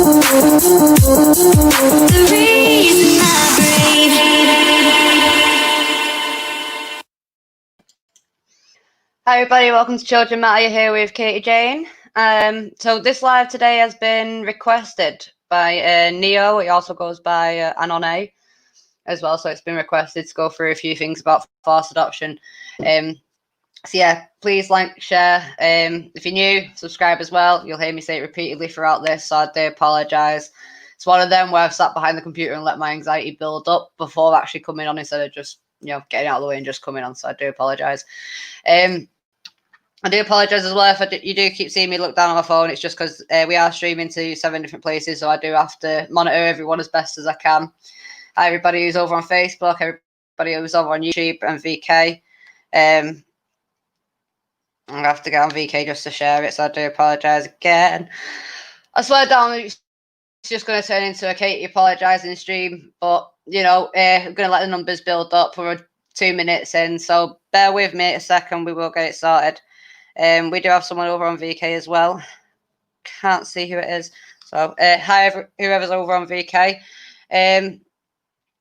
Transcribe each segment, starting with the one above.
The reason I breathe. Hi everybody, welcome to Children Matter. You're here with Katie-Jayne. So this live today has been requested by Neo. He also goes by Anone as well, so it's been requested to go through a few things about forced adoption. So yeah, please like, share. If you're new, subscribe as well. You'll hear me say it repeatedly throughout this, so I do apologise. It's one of them where I've sat behind the computer and let my anxiety build up before actually coming on instead of just getting out of the way and just coming on. So I do apologise. I do apologise as well if you do keep seeing me look down on my phone. It's just because we are streaming to 7 different places, so I do have to monitor everyone as best as I can. Hi everybody who's over on Facebook, everybody who's over on YouTube and VK. I'm going to have to get on VK just to share it, so I do apologise again. I swear down it's just going to turn into a Katie apologising stream, but, I'm going to let the numbers build up. We're 2 minutes in, so bear with me a second, we will get it started. We do have someone over on VK as well. Can't see who it is. So, hi, whoever's over on VK. I'm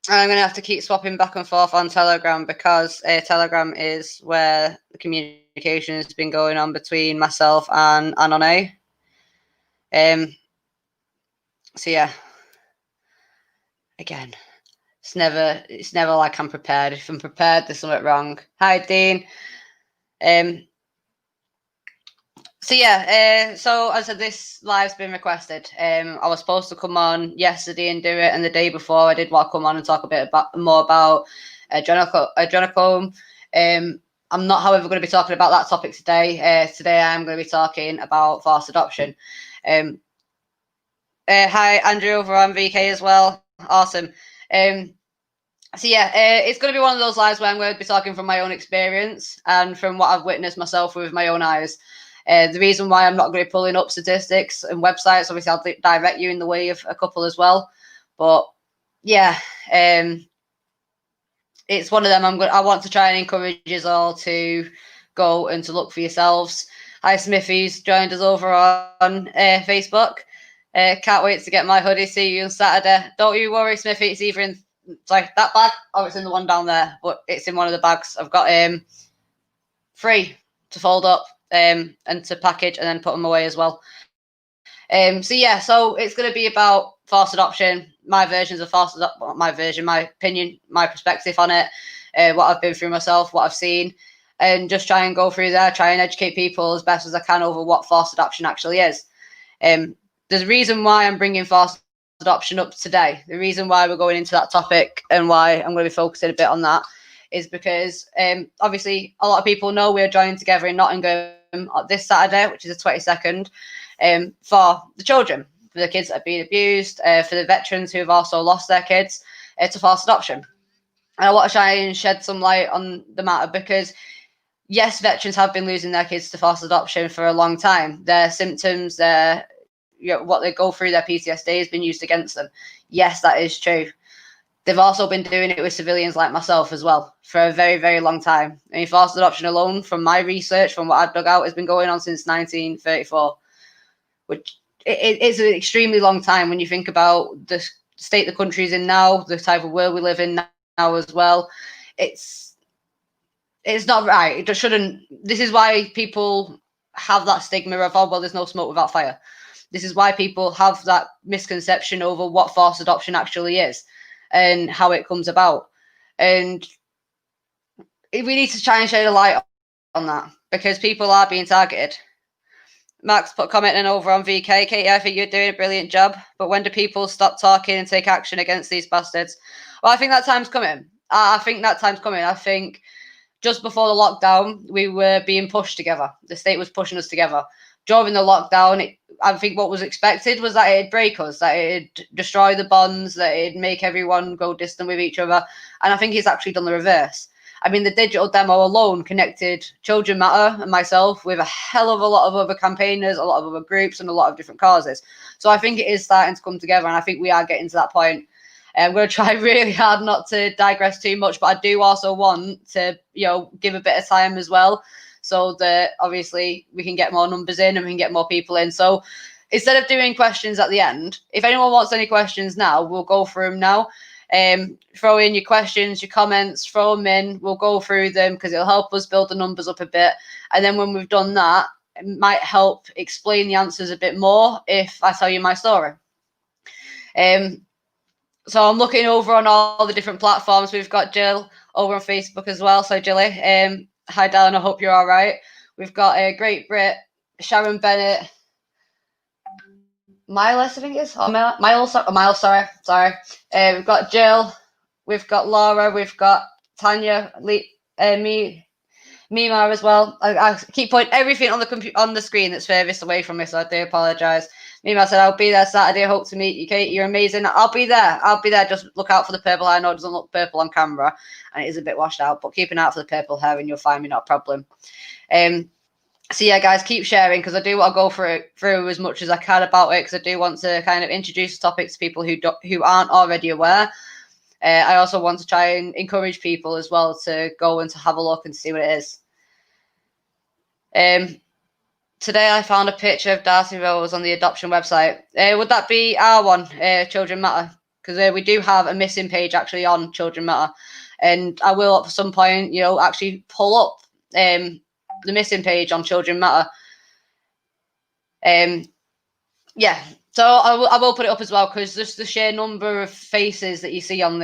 going to have to keep swapping back and forth on Telegram because Telegram is where the communication has been going on between myself and Anone. So yeah, again, it's never like I'm prepared. If I'm prepared, there's something wrong. Hi, Dean. So yeah, so as I said, this live's been requested. I was supposed to come on yesterday and do it, and the day before I did want to come on and talk a bit more about adrenochrome. I'm not, however, going to be talking about that topic today. Today I'm going to be talking about forced adoption. Hi, Andrew over on VK as well. Awesome. So yeah, it's going to be one of those lives where I'm going to be talking from my own experience and from what I've witnessed myself with my own eyes. The reason why I'm not going to be pulling up statistics and websites, obviously I'll direct you in the way of a couple as well. But yeah, it's one of them. I want to try and encourage us all to go and to look for yourselves. Hi, Smithy's joined us over on Facebook. Can't wait to get my hoodie. See you on Saturday. Don't you worry, Smithy. It's either in that bag or it's in the one down there, but it's in one of the bags. I've got 3 to fold up and to package and then put them away as well. So yeah, so it's going to be about forced adoption, my versions of forced adoption, my opinion, my perspective on it, what I've been through myself, what I've seen, and just try and go through there, try and educate people as best as I can over what forced adoption actually is. There's a reason why I'm bringing forced adoption up today. The reason why we're going into that topic and why I'm going to be focusing a bit on that is because obviously a lot of people know we're joining together in Nottingham this Saturday, which is the 22nd, for the children, for the kids that have been abused, for the veterans who have also lost their kids to forced adoption. And I want to try and shed some light on the matter because, yes, veterans have been losing their kids to forced adoption for a long time. Their symptoms, what they go through, their PTSD has been used against them. Yes, that is true. They've also been doing it with civilians like myself as well for a very, very long time. I mean, forced adoption alone, from my research, from what I've dug out, has been going on since 1934, which it's an extremely long time when you think about the state the country's in now, the type of world we live in now as well. It's not right. It just shouldn't. This is why people have that stigma of, oh, well, there's no smoke without fire. This is why people have that misconception over what forced adoption actually is and how it comes about. And we need to try and shed a light on that because people are being targeted. Max put commenting over on VK. Katie, I think you're doing a brilliant job, but when do people stop talking and take action against these bastards? Well, I think that time's coming. I think just before the lockdown, we were being pushed together. The state was pushing us together. During the lockdown, I think what was expected was that it'd break us, that it'd destroy the bonds, that it'd make everyone go distant with each other. And I think it's actually done the reverse. I mean, the digital demo alone connected Children Matter and myself with a hell of a lot of other campaigners, a lot of other groups, and a lot of different causes. So I think it is starting to come together, and I think we are getting to that point. And we're going to try really hard not to digress too much, but I do also want to, give a bit of time as well, so that obviously we can get more numbers in and we can get more people in. So instead of doing questions at the end, if anyone wants any questions now, we'll go through them now. Throw in your questions, your comments, throw them in. We'll go through them because it'll help us build the numbers up a bit. And then when we've done that, it might help explain the answers a bit more if I tell you my story. So I'm looking over on all the different platforms. We've got Jill over on Facebook as well. So Jilly, hi Darren, I hope you're all right. We've got a Great Brit, Sharon Bennett, Miles, I think it is. Oh, Miles, sorry. We've got Jill, we've got Laura, we've got Tanya, Mima as well. I keep putting everything on the screen that's furthest away from me, so I do apologise. Mima said, I'll be there Saturday. I hope to meet you, Kate. You're amazing. I'll be there. Just look out for the purple hair. I know it doesn't look purple on camera, and it is a bit washed out, but keep an eye out for the purple hair and you'll find me, not a problem. So yeah, guys, keep sharing because I do want to go through as much as I can about it because I do want to kind of introduce the topic to people who aren't already aware. I also want to try and encourage people as well to go and to have a look and see what it is. Today I found a picture of Darcy Rose on the adoption website. Would that be our one, Children Matter? Because we do have a missing page actually on Children Matter, and I will at some point, actually pull up the missing page on Children Matter. Yeah, so I will put it up as well because just the sheer number of faces that you see on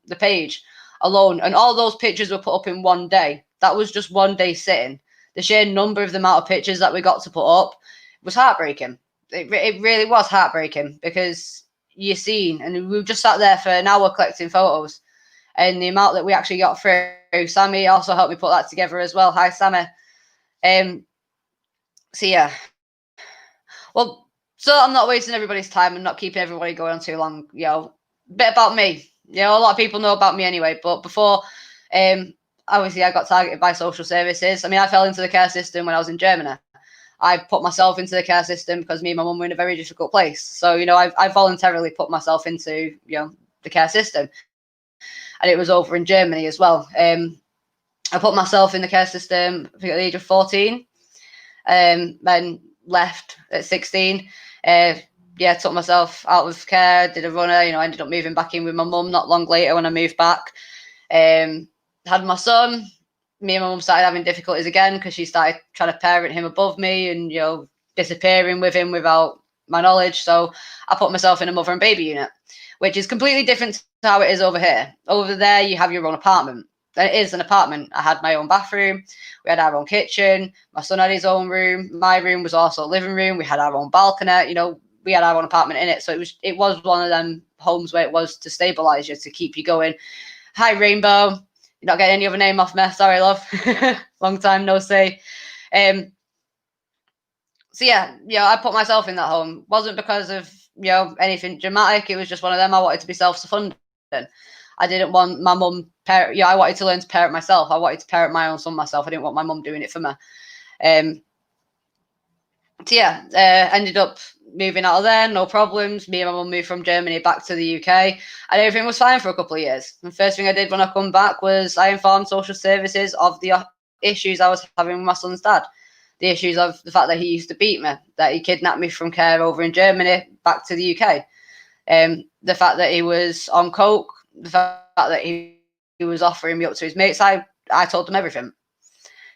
the page alone, and all those pictures were put up in one day. That was just one day sitting. The sheer number of the amount of pictures that we got to put up was heartbreaking. It really was heartbreaking because you're seen, and we just sat there for an hour collecting photos, and the amount that we actually got through. Sammy also helped me put that together as well. Hi, Sammy. So yeah. Well, so I'm not wasting everybody's time and not keeping everybody going on too long. A bit about me. A lot of people know about me anyway. But before, obviously, I got targeted by social services. I mean, I fell into the care system when I was in Germany. I put myself into the care system because me and my mum were in a very difficult place. So, I voluntarily put myself into, the care system. And it was over in Germany as well. I put myself in the care system, I think at the age of 14. Then left at 16. Took myself out of care, did a runner, ended up moving back in with my mum not long later when I moved back. Had my son. Me and my mum started having difficulties again because she started trying to parent him above me and, disappearing with him without my knowledge. So I put myself in a mother and baby unit, which is completely different to how it is over here. Over there, you have your own apartment. It is an apartment. I had my own bathroom. We had our own kitchen. My son had his own room. My room was also a living room. We had our own balcony. We had our own apartment in it. So it was one of them homes where it was to stabilize you, to keep you going. Hi, Rainbow. You're not getting any other name off me. Sorry, love. Long time no see. So yeah, I put myself in that home. Wasn't because of anything dramatic. It was just one of them. I wanted to be self-sufficient. I didn't want my mum parent. I wanted to learn to parent myself. I wanted to parent my own son myself. I didn't want my mum doing it for me. Ended up moving out of there, no problems. Me and my mum moved from Germany back to the UK, and everything was fine for a couple of years. The first thing I did when I come back was I informed social services of the issues I was having with my son's dad. The issues of the fact that he used to beat me, that he kidnapped me from care over in Germany back to the UK. The fact that he was on coke, the fact that he was offering me up to his mates. I told them everything,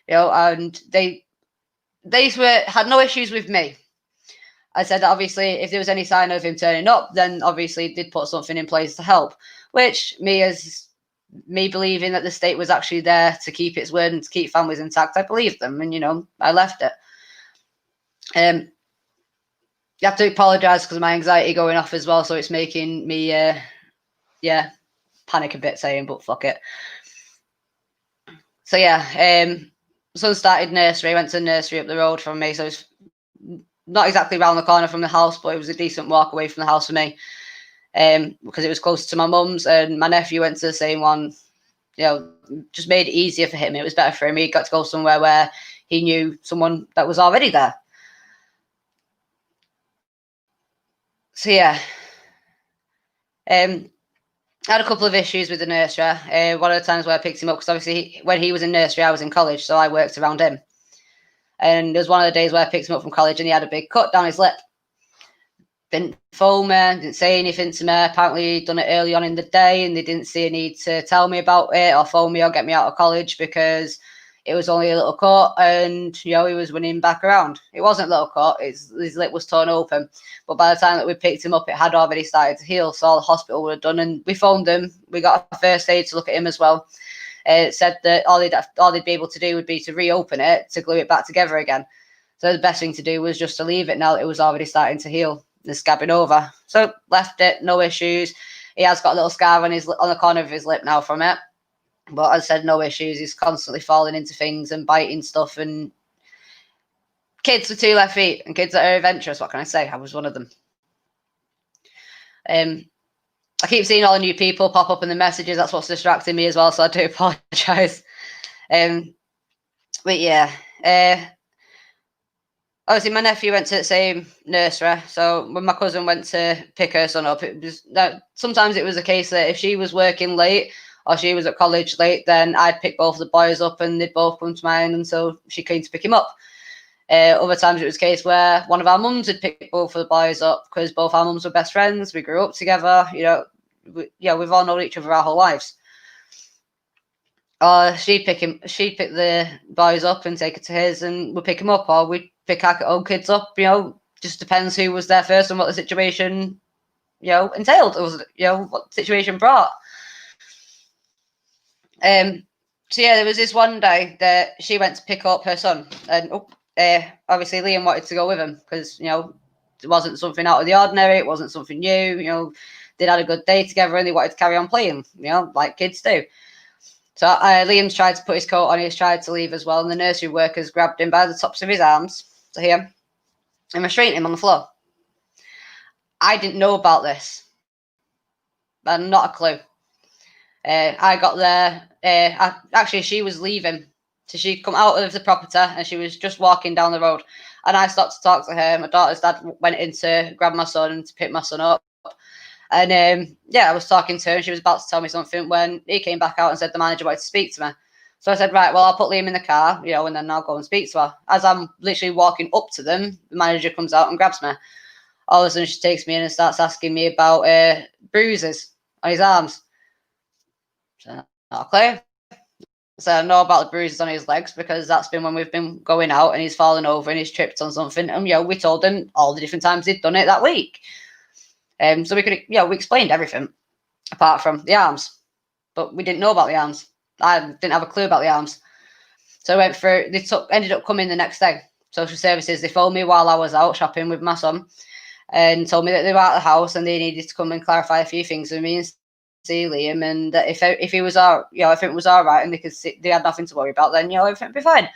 and they had no issues with me. I said that obviously if there was any sign of him turning up, then obviously did put something in place to help, which me believing that the state was actually there to keep its word and to keep families intact, I believed them, and I left it. You have to apologise because of my anxiety going off as well, so it's making me panic a bit saying, but fuck it. So son started nursery, went to nursery up the road from me, so it's not exactly around the corner from the house, but it was a decent walk away from the house for me. Because it was close to my mum's, and my nephew went to the same one. Just made it easier for him. It was better for him. He got to go somewhere where he knew someone that was already there. So I had a couple of issues with the nursery. One of the times where I picked him up, because obviously when he was in nursery, I was in college, so I worked around him. And there was one of the days where I picked him up from college, and he had a big cut down his lip. didn't phone me, didn't say anything to me. Apparently he'd done it early on in the day and they didn't see a need to tell me about it or phone me or get me out of college because it was only a little cut and, he was running back around. It wasn't a little cut, his lip was torn open. But by the time that we picked him up, it had already started to heal, so all the hospital would have done. And we phoned him. We got a first aid to look at him as well. It said that all they'd be able to do would be to reopen it, to glue it back together again. So the best thing to do was just to leave it now that it was already starting to heal. The scabbing over. So left it, no issues. He has got a little scar on the corner of his lip now from it. But as I said, no issues. He's constantly falling into things and biting stuff. And kids with 2 left feet and kids that are adventurous, what can I say? I was one of them. I keep seeing all the new people pop up in the messages. That's what's distracting me as well. So I do apologise. But yeah. Obviously, my nephew went to the same nursery. So when my cousin went to pick her son up, sometimes it was a case that if she was working late or she was at college late, then I'd pick both of the boys up and they'd both come to mine until she came to pick him up. Other times it was a case where one of our mums would pick both of the boys up because both our mums were best friends. We grew up together. We've all known each other our whole lives. Or she'd pick the boys up and take it to his, and we'd pick him up, or we'd pick our own kids up. Just depends who was there first and what the situation, entailed. It was, what the situation brought. So yeah, there was this one day that she went to pick up her son, and obviously Liam wanted to go with him because it wasn't something out of the ordinary. It wasn't something new. They'd had a good day together and they wanted to carry on playing. Like kids do. So Liam's tried to put his coat on. He's tried to leave as well, and the nursery workers grabbed him by the tops of his arms to him and restrained him on the floor. I didn't know about this. I had not a clue. I got there. Actually, she was leaving. So she'd come out of the property and she was just walking down the road. And I stopped to talk to her. My daughter's dad went in to grab my son and to pick my son up. And I was talking to her and she was about to tell me something when he came back out and said the manager wanted to speak to me. So I said, right, well, I'll put Liam in the car, and then I'll go and speak to her. As I'm literally walking up to them, the manager comes out and grabs me. All of a sudden, she takes me in and starts asking me about bruises on his arms. So, not clear. So I know about the bruises on his legs because that's been when we've been going out and he's fallen over and he's tripped on something. And, we told him all the different times he'd done it that week. So we explained everything apart from the arms, but we didn't know about the arms. I didn't have a clue about the arms. So I went through, ended up coming the next day. Social services, they phoned me while I was out shopping with my son and told me that they were out of the house and they needed to come and clarify a few things with me and see Liam, and that if he was if it was all right and they could see they had nothing to worry about, then everything would be fine.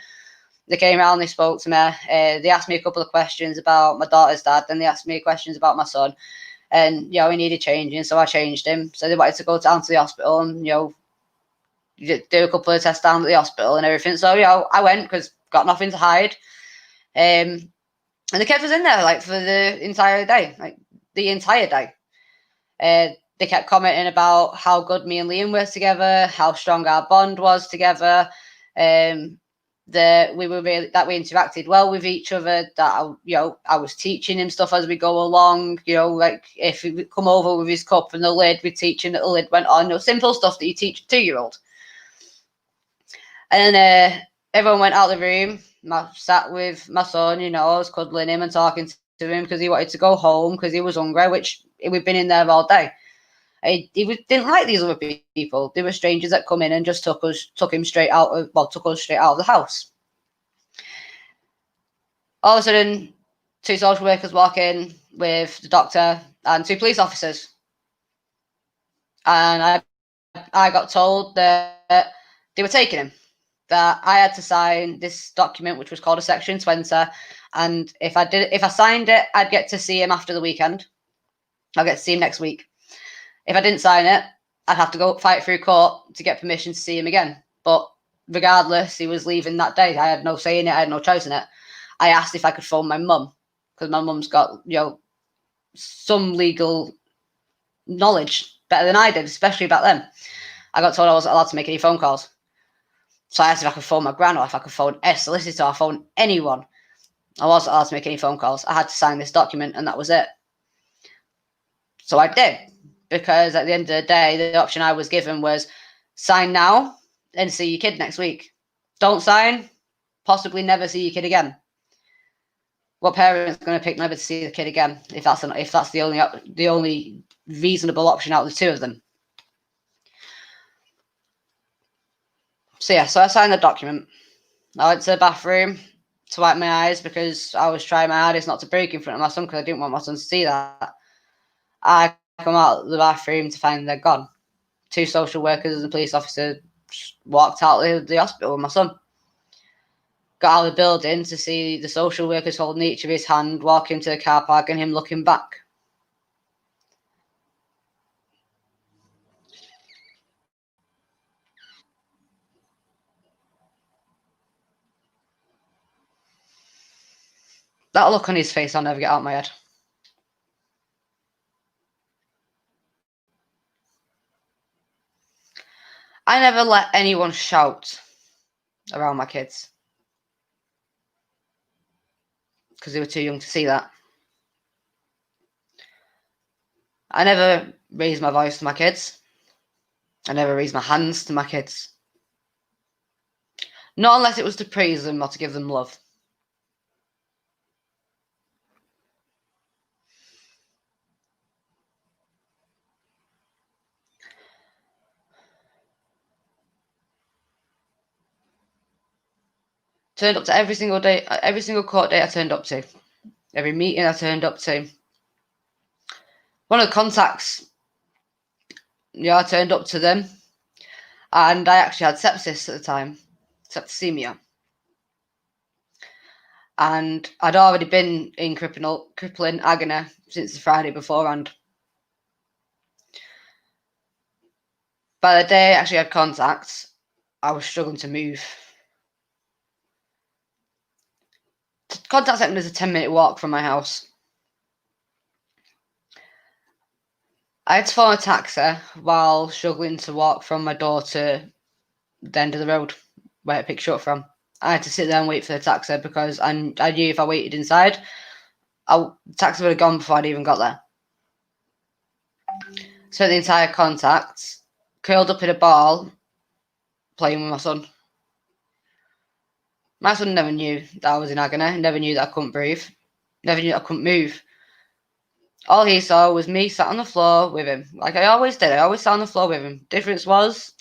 They came around, they spoke to me, they asked me a couple of questions about my daughter's dad, then they asked me questions about my son. And, he needed changing, so I changed him. So they wanted to go down to the hospital and, do a couple of tests down at the hospital and everything. So, I went because got nothing to hide. And they kept us in there, for the entire day. They kept commenting about how good me and Liam were together, how strong our bond was together. That we interacted well with each other, that I was teaching him stuff as we go along, if he would come over with his cup and the lid, we'd teach him that the lid went on, simple stuff that you teach a 2-year-old. And then everyone went out of the room. I sat with my son, I was cuddling him and talking to him because he wanted to go home because he was hungry, which we'd been in there all day. He didn't like these other people. They were strangers that come in and just took us straight out of the house. All of a sudden, 2 social workers walk in with the doctor and 2 police officers. And I got told that they were taking him, that I had to sign this document, which was called a Section 20. And if I signed it, I'd get to see him after the weekend. I'll get to see him next week. If I didn't sign it, I'd have to go fight through court to get permission to see him again. But regardless, he was leaving that day. I had no say in it. I had no choice in it. I asked if I could phone my mum because my mum's got, some legal knowledge better than I did, especially back then. I got told I wasn't allowed to make any phone calls. So I asked if I could phone my gran or if I could phone a solicitor or phone anyone. I wasn't allowed to make any phone calls. I had to sign this document and that was it. So I did, because at the end of the day, the option I was given was sign now and see your kid next week. Don't sign, possibly never see your kid again. What parent's going to pick never to see the kid again if that's the only reasonable option out of the two of them? So yeah, so I signed the document. I went to the bathroom to wipe my eyes because I was trying my hardest not to break in front of my son because I didn't want my son to see that. I come out of the bathroom to find they're gone. 2 social workers and a police officer walked out of the hospital with my son. Got out of the building to see the social workers holding each of his hand, walking to the car park and him looking back. That look on his face, I'll never get out of my head. I never let anyone shout around my kids because they were too young to see that. I never raised my voice to my kids. I never raised my hands to my kids. Not unless it was to praise them or to give them love. Turned up to every single day, every single court date I turned up to. Every meeting I turned up to. One of the contacts, I turned up to them. And I actually had sepsis at the time, septicemia. And I'd already been in crippling agony since the Friday beforehand. By the day I actually had contact, I was struggling to move. Contact centre is a 10-minute walk from my house. I had to phone a taxi while struggling to walk from my door to the end of the road where it picks you up from. I had to sit there and wait for the taxi because I knew if I waited inside, the taxi would have gone before I'd even got there. Spent the entire contact curled up in a ball playing with my son. My son never knew that I was in agony, never knew that I couldn't breathe, never knew that I couldn't move. All he saw was me sat on the floor with him, like I always did. I always sat on the floor with him. Difference was,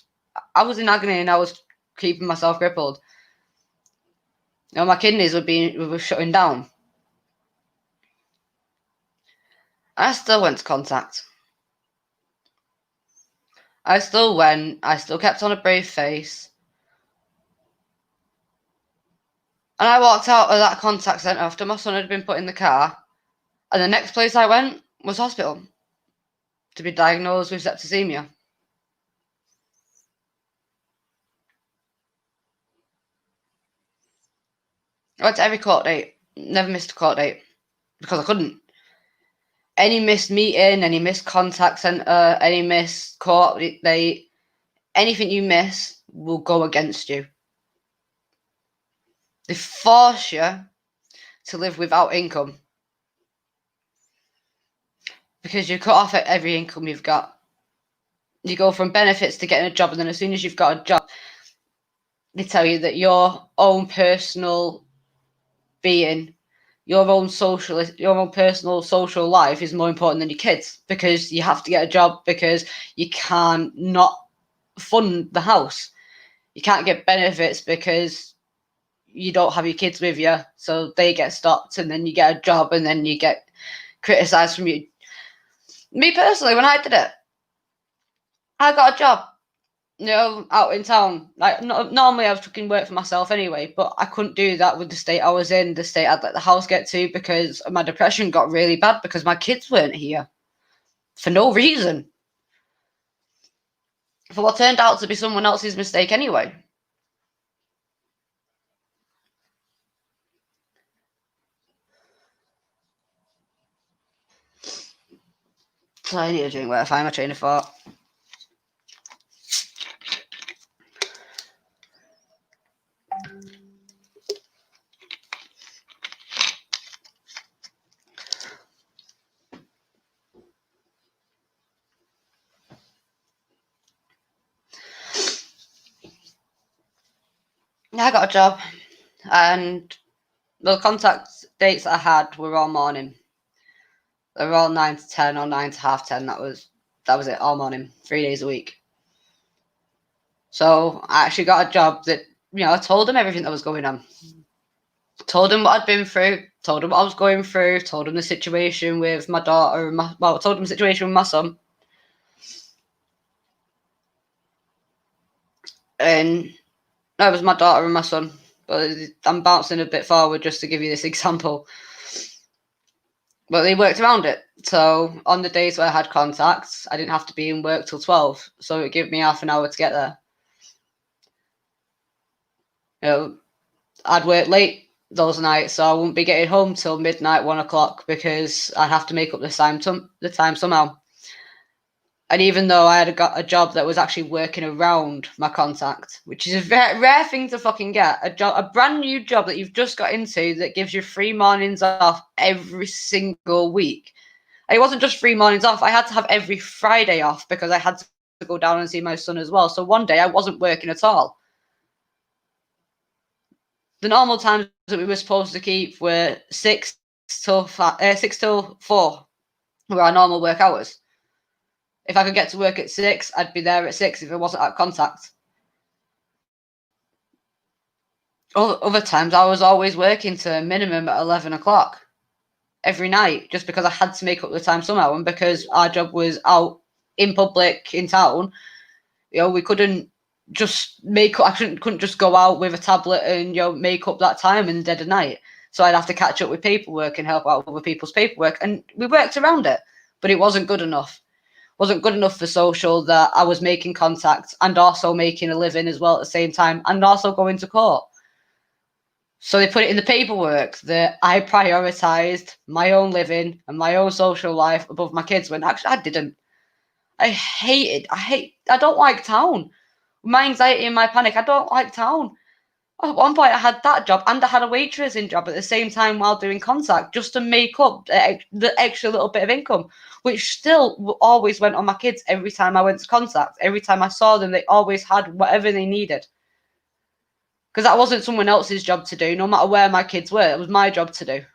I was in agony and I was keeping myself crippled. My kidneys were shutting down. I still went to contact. I still went. I still kept on a brave face. And I walked out of that contact centre after my son had been put in the car. And the next place I went was hospital to be diagnosed with septicemia. I went to every court date. Never missed a court date because I couldn't. Any missed meeting, any missed contact centre, any missed court date, anything you miss will go against you. They force you to live without income because you cut off at every income you've got. You go from benefits to getting a job, and then as soon as you've got a job, they tell you that your own personal being, your own personal social life is more important than your kids because you have to get a job because you can't not fund the house. You can't get benefits because you don't have your kids with you, so they get stopped, and then you get a job, and then you get criticised from you. Me personally, when I did it, I got a job, out in town. Like normally I was fucking work for myself anyway, but I couldn't do that with the state I was in, the state I'd let the house get to, because my depression got really bad because my kids weren't here for no reason. For what turned out to be someone else's mistake anyway. So I need a drink where I find my train of thought. I got a job, and the contact dates I had were all morning. They were all 9 to 10 or 9 to 10:30. That was it, all morning, 3 days a week. So I actually got a job that, I told them everything that was going on. Told them what I'd been through, told them what I was going through, told them the situation with my daughter, told them the situation with my son. And that was my daughter and my son. But I'm bouncing a bit forward just to give you this example. But they worked around it. So on the days where I had contacts, I didn't have to be in work till 12. So it gave me half an hour to get there. I'd work late those nights, so I wouldn't be getting home till midnight, 1 o'clock, because I'd have to make up the time somehow. And even though I had got a job that was actually working around my contact, which is a very rare thing to fucking get, a brand new job that you've just got into that gives you 3 mornings off every single week. And it wasn't just 3 mornings off. I had to have every Friday off because I had to go down and see my son as well. So one day I wasn't working at all. The normal times that we were supposed to keep were 6 till 4 were our normal work hours. If I could get to work at 6, I'd be there at 6 if I wasn't at contact. Other times I was always working to a minimum at 11 o'clock every night just because I had to make up the time somehow. And because our job was out in public in town, we couldn't just I couldn't just go out with a tablet and make up that time in the dead of night. So I'd have to catch up with paperwork and help out with other people's paperwork, and we worked around it, but it wasn't good enough. Wasn't good enough for social that I was making contact and also making a living as well at the same time, and also going to court. So they put it in the paperwork that I prioritised my own living and my own social life above my kids, when actually I didn't. I don't like town. My anxiety and my panic, I don't like town. At one point, I had that job and I had a waitressing job at the same time while doing contact just to make up the extra little bit of income, which still always went on my kids every time I went to contact. Every time I saw them, they always had whatever they needed. Because that wasn't someone else's job to do, no matter where my kids were. It was my job to do.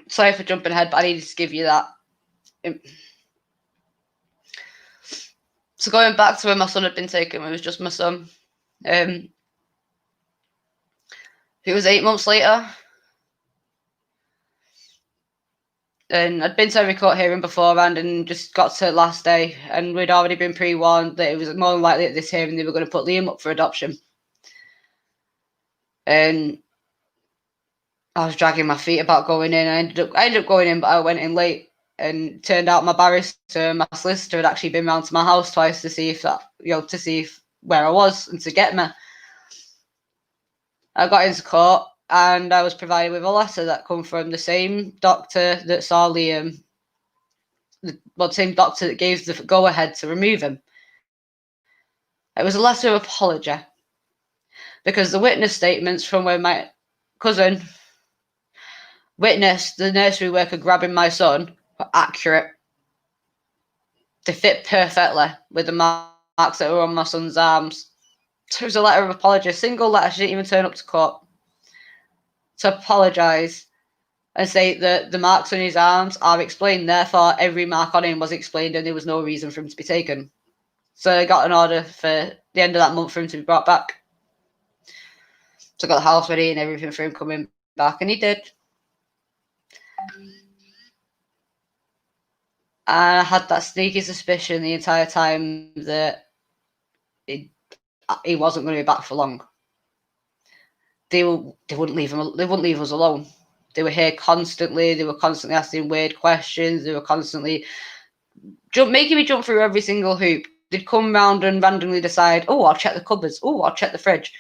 Sorry for jumping ahead, but I needed to give you that. So going back to when my son had been taken, it was just my son. It was 8 months later. And I'd been to every court hearing beforehand and just got to the last day, and we'd already been pre-warned that it was more than likely at this hearing they were going to put Liam up for adoption. And I was dragging my feet about going in. I ended up going in, but I went in late, and it turned out my barrister and my solicitor had actually been round to my house twice to see where I was and to get me. I got into court and I was provided with a letter that come from the same doctor that saw Liam, the same doctor that gave the go-ahead to remove him. It was a letter of apology because the witness statements from when my cousin witnessed the nursery worker grabbing my son were accurate. They fit perfectly with the marks that were on my son's arms. So it was a letter of apology, a single letter. She didn't even turn up to court to apologise and say that the marks on his arms are explained. Therefore, every mark on him was explained and there was no reason for him to be taken. So I got an order for the end of that month for him to be brought back. So I got the house ready and everything for him coming back, and he did. And I had that sneaky suspicion the entire time that he wasn't going to be back for long. They wouldn't leave him. They wouldn't leave us alone. They were here constantly. They were constantly asking weird questions. They were constantly making me jump through every single hoop. They'd come round and randomly decide, oh, I'll check the cupboards. Oh, I'll check the fridge.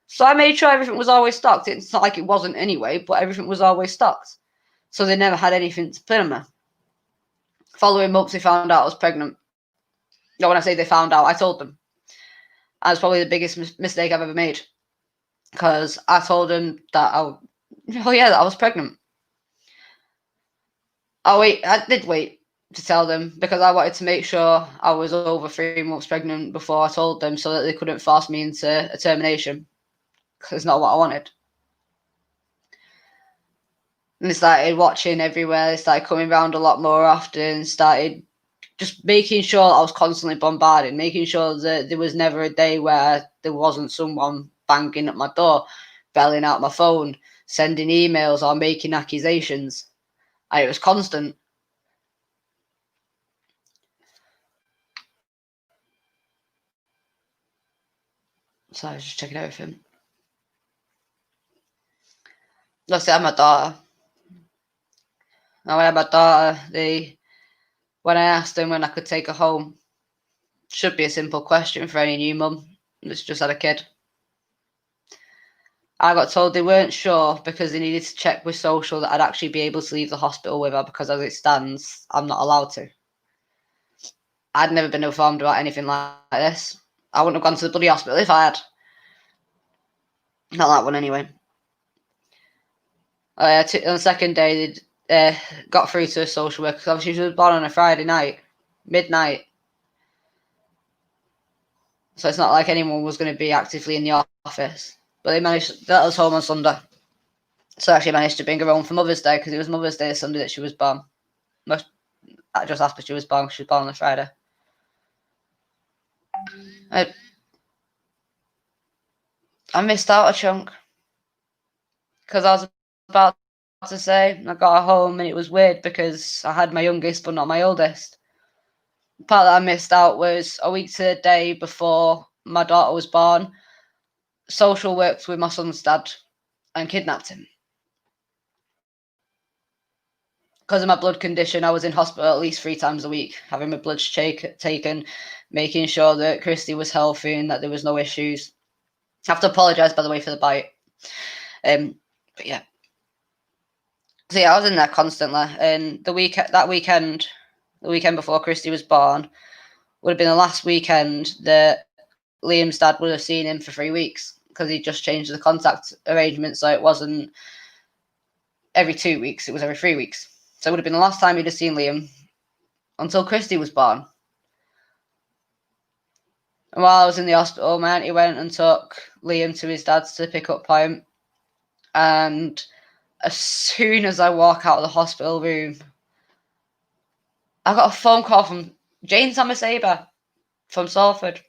So I made sure everything was always stocked. It's not like it wasn't anyway, but everything was always stocked. So they never had anything to put on me. Following months, they found out I was pregnant. No, when I say they found out, I told them. That was probably the biggest mistake I've ever made. Because I told them that that I was pregnant. I did wait. to tell them, because I wanted to make sure I was over 3 months pregnant before I told them, so that they couldn't force me into a termination, because it's not what I wanted. And they started watching everywhere. They started coming around a lot more often. Started just making sure I was constantly bombarded, making sure that there was never a day where there wasn't someone banging at my door, belling out my phone, sending emails or making accusations. And it was constant. So I was just checking everything. Look, I had my daughter. And when I had my daughter, when I asked them when I could take her home, should be a simple question for any new mum that's just had a kid. I got told they weren't sure because they needed to check with social that I'd actually be able to leave the hospital with her, because as it stands, I'm not allowed to. I'd never been informed about anything like this. I wouldn't have gone to the bloody hospital if I had. Not that one anyway. On the second day, they got through to a social worker, because obviously she was born on a Friday night, midnight. So it's not like anyone was going to be actively in the office. But they managed to let us home on Sunday. So I actually managed to bring her home for Mother's Day, because it was Mother's Day Sunday that she was born. Just after she was born. She was born on a Friday. I missed out a chunk, because I was about to say I got home and it was weird because I had my youngest but not my oldest. The part that I missed out was a week to the day before my daughter was born. Social worked with my son's dad and kidnapped him. Because of my blood condition, I was in hospital at least 3 times a week, having my blood taken, making sure that Christy was healthy and that there was no issues. I have to apologise, by the way, for the bite. But yeah. So yeah, I was in there constantly. And the weekend before Christy was born, would have been the last weekend that Liam's dad would have seen him for 3 weeks, because he just changed the contact arrangement, so it wasn't every 2 weeks, it was every 3 weeks. So it would have been the last time he'd have seen Liam until Christy was born. And while I was in the hospital, my auntie went and took Liam to his dad's to pick up point. And as soon as I walk out of the hospital room, I got a phone call from Jane Saber from Salford,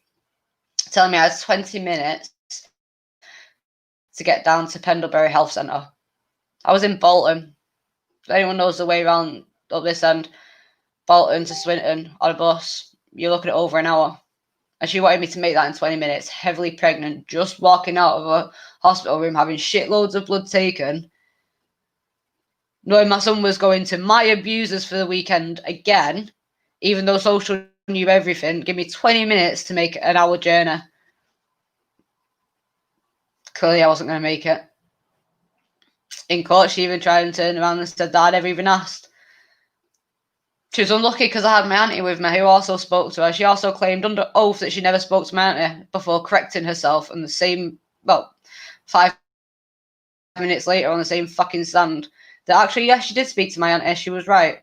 telling me I had 20 minutes to get down to Pendlebury Health Centre. I was in Bolton. If anyone knows the way around up this end, Bolton to Swinton on a bus, you're looking at over an hour. And she wanted me to make that in 20 minutes, heavily pregnant, just walking out of a hospital room, having shitloads of blood taken, knowing my son was going to my abusers for the weekend again, even though social knew everything. Give me 20 minutes to make an hour journey. Clearly, I wasn't going to make it. In court, she even tried and turned around and said that I'd never even asked. She was unlucky because I had my auntie with me, who also spoke to her. She also claimed under oath that she never spoke to my auntie before correcting herself on the same, 5 minutes later on the same fucking stand, that actually, yes, she did speak to my auntie. She was right.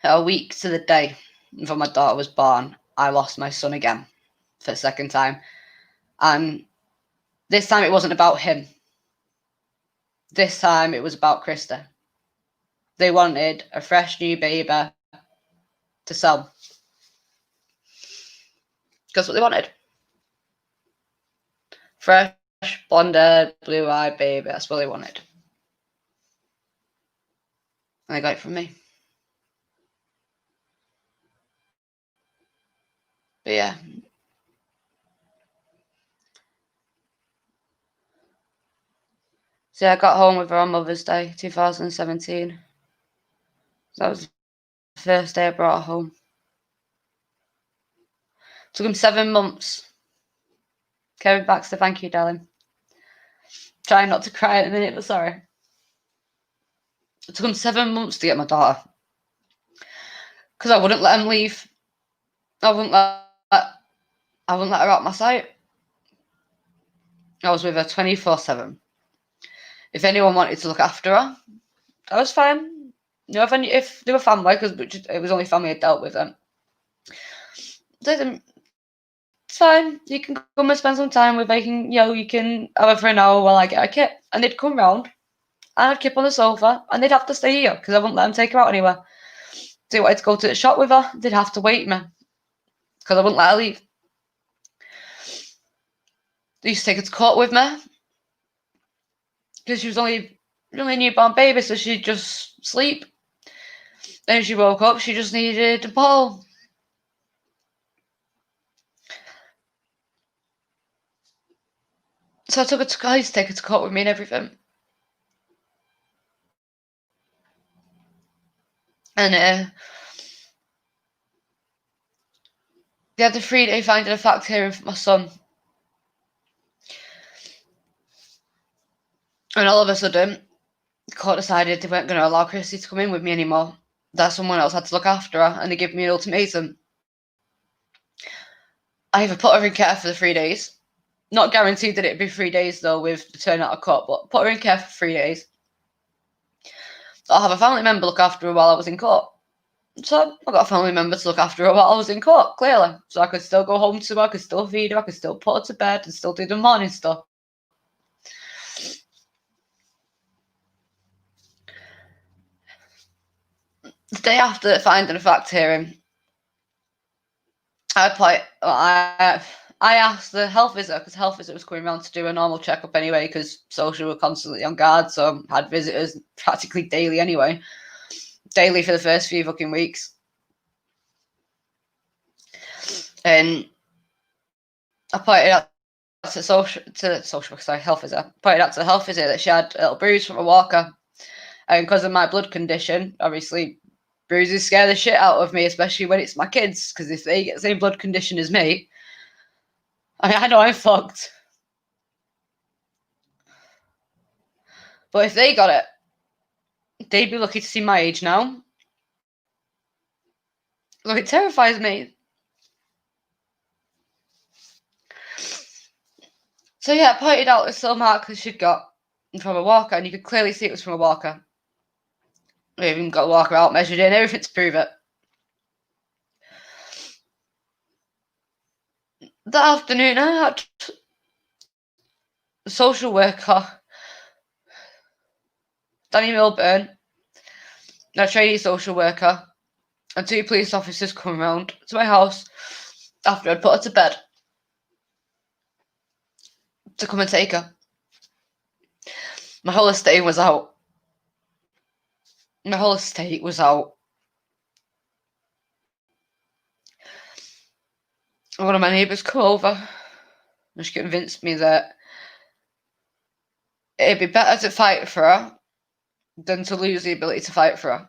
A week to the day before my daughter was born, I lost my son again for the second time. And this time it wasn't about him. This time it was about Krista. They wanted a fresh new baby to sell. That's what they wanted. Fresh, blonde-haired, blue-eyed baby. That's what they wanted. And they got it from me. But yeah. So yeah, I got home with her on Mother's Day, 2017. That was the first day I brought her home. Took him 7 months. Kerry Baxter, thank you, darling. Trying not to cry in a minute, but sorry. It took him 7 months to get my daughter. Because I wouldn't let him leave. I wouldn't let her out my sight. I was with her 24/7. If anyone wanted to look after her, I was fine. if they were family, because it was only family I dealt with them, it's fine. You can come and spend some time with me. You can have it for an hour while I get a kip. And they'd come round, and I'd kip on the sofa, and they'd have to stay here because I wouldn't let them take her out anywhere. They wanted to go to the shop with her, they'd have to wait me because I wouldn't let her leave. They used to take her to court with me because she was only a newborn baby, so she'd just sleep. Then she woke up, she just needed a bottle. So I used to take her to court with me and everything. And they had the 3-day finding of fact hearing for my son. And all of a sudden, the court decided they weren't going to allow Chrissy to come in with me anymore. That someone else had to look after her, and they gave me an ultimatum. I either put her in care for the 3 days, not guaranteed that it'd be 3 days though with the turn out of court, but put her in care for 3 days. I'll have a family member look after her while I was in court. So I got a family member to look after her while I was in court, clearly. So I could still go home to her, I could still feed her, I could still put her to bed and still do the morning stuff. The day after the finding of fact hearing, I asked the health visitor, because health visitor was coming around to do a normal checkup anyway, because social were constantly on guard, so I had visitors practically daily anyway. Daily for the first few fucking weeks. And I pointed out to health visitor. Pointed out to the health visitor that she had a little bruise from a walker. And because of my blood condition, obviously bruises scare the shit out of me, especially when it's my kids, because if they get the same blood condition as me, I know I'm fucked. But if they got it, they'd be lucky to see my age now. Look, it terrifies me. So yeah, I pointed out the little markers she'd got from a walker, and you could clearly see it was from a walker. We even got the walker out, measured in, everything to prove it. That afternoon, I had a social worker, Danny Milburn, a trainee social worker, and 2 police officers come round to my house after I'd put her to bed to come and take her. My whole estate was out. My whole estate was out. One of my neighbours come over and she convinced me that it'd be better to fight for her than to lose the ability to fight for her.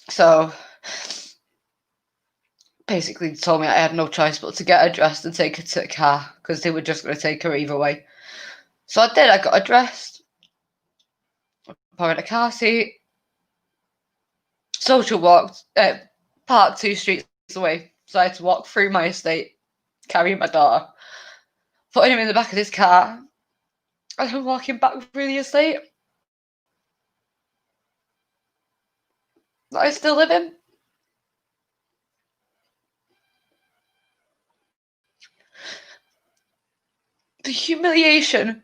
So basically told me I had no choice but to get her dressed and take her to the car because they were just going to take her either way. So I did. I got her dressed, put her in a car seat, social walked, parked 2 streets away. So I had to walk through my estate, carrying my daughter, putting him in the back of his car, and then walking back through the estate that I still live in. The humiliation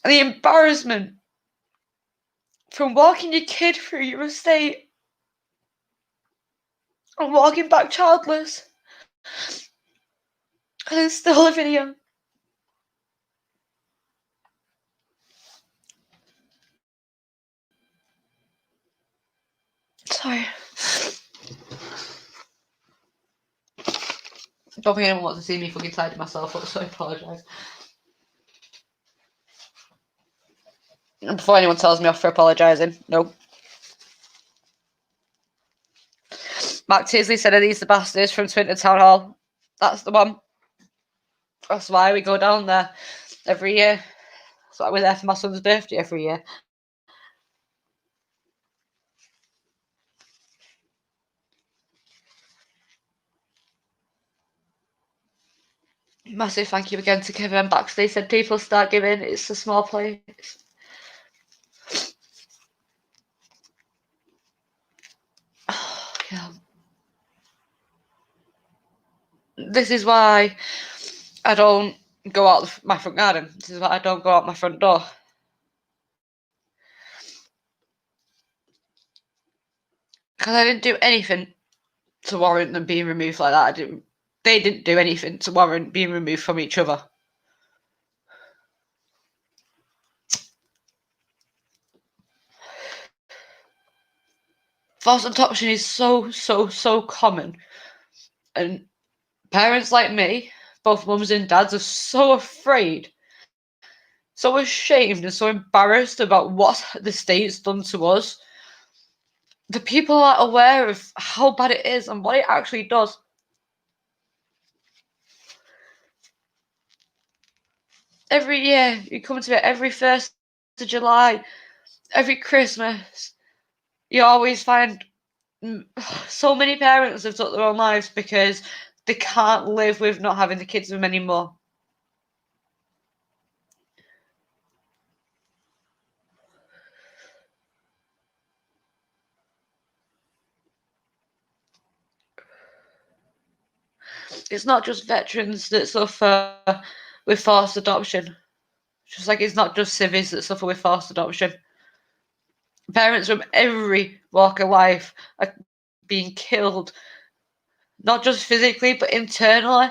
and the embarrassment from walking your kid through your estate and walking back childless and then still living here. Sorry. I don't think anyone wants to see me fucking tidy myself up, so I apologise. And before anyone tells me off for apologising, no. Mark Tisley said, "Are these the bastards from Swinton Town Hall?" That's the one. That's why we go down there every year. That's why we're there for my son's birthday every year. Massive thank you again to Kevin Baxley. Said people start giving. It's a small place. This is why I don't go out my front garden. This is why I don't go out my front door. Because I didn't do anything to warrant them being removed like that. They didn't do anything to warrant being removed from each other. Forced adoption is so common. And parents like me, both mums and dads, are so afraid, so ashamed, and so embarrassed about what the state's done to us. The people aren't aware of how bad it is and what it actually does. Every year, you come to it every 1st of July, every Christmas, you always find so many parents have took their own lives because they can't live with not having the kids with them anymore. It's not just veterans that suffer with forced adoption. Just like it's not just civvies that suffer with forced adoption. Parents from every walk of life are being killed, not just physically, but internally.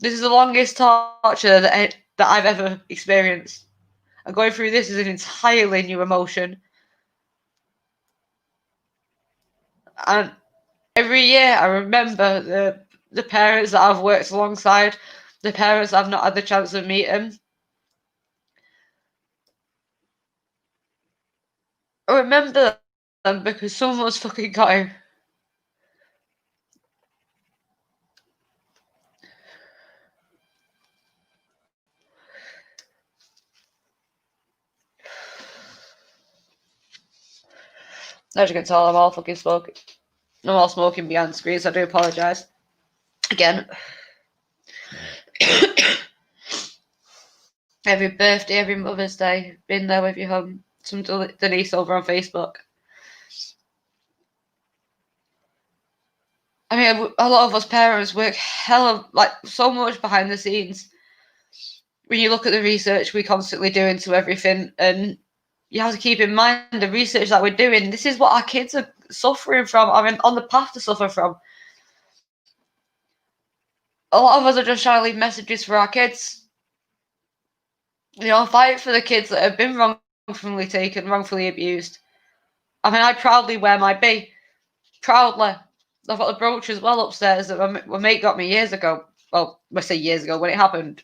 This is the longest torture that I've ever experienced. And going through this is an entirely new emotion. And every year I remember the parents that I've worked alongside, the parents I've not had the chance of meeting. I remember them because someone's fucking got him. As you can tell, I'm all fucking smoking. I'm all smoking behind the screen, so I do apologise. Again. Every birthday, every Mother's Day, been there with your home. Some Denise over on Facebook. I mean, a lot of us parents work so much behind the scenes. When you look at the research we constantly do into everything, and you have to keep in mind the research that we're doing. This is what our kids are suffering from, or on the path to suffer from. A lot of us are just trying to leave messages for our kids. Fight for the kids that have been wrongfully taken, wrongfully abused. I mean, I proudly wear my B. Proudly. I've got the brooch as well upstairs that my mate got me years ago. Well, I say years ago, when it happened.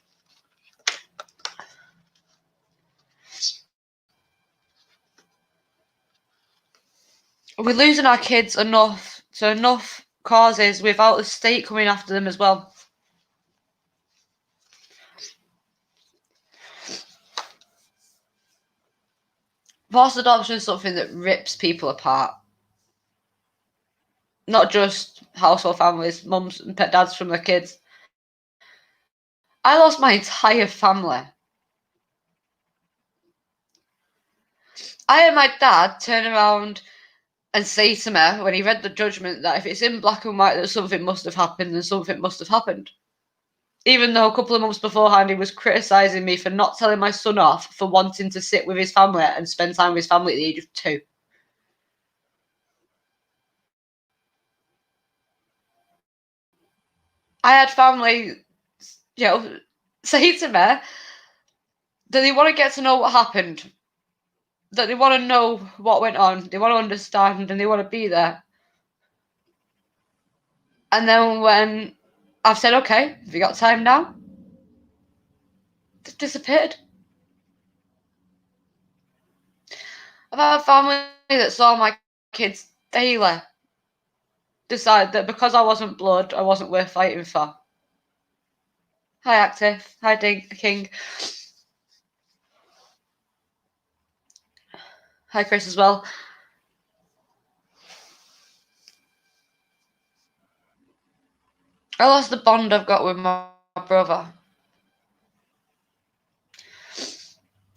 We're losing our kids to enough causes without the state coming after them as well. Forced adoption is something that rips people apart. Not just household families, mums and dads from their kids. I lost my entire family. I had my dad turn around and say to me when he read the judgment that if it's in black and white that something must have happened, then something must have happened. Even though a couple of months beforehand he was criticising me for not telling my son off for wanting to sit with his family and spend time with his family at the age of 2. I had family, say to me that they want to get to know what happened, that they want to know what went on, they want to understand, and they want to be there. And then when I've said, okay, have you got time now? They've disappeared. I've had family that saw my kids daily decide that because I wasn't blood, I wasn't worth fighting for. Hi, Active. Hi, King. Hi, Chris, as well. I lost the bond I've got with my brother.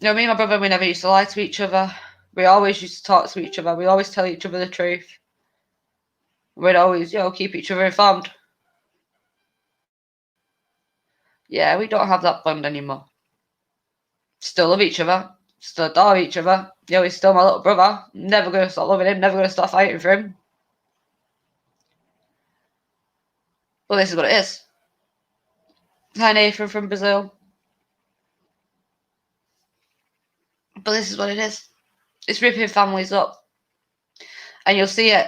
Me and my brother, we never used to lie to each other. We always used to talk to each other. We always tell each other the truth. We'd always, keep each other informed. Yeah, we don't have that bond anymore. Still love each other. Still adore each other. You know, he's still my little brother. Never going to stop loving him. Never going to stop fighting for him. But this is what it is. Hi, Nathan from Brazil. But this is what it is. It's ripping families up. And you'll see it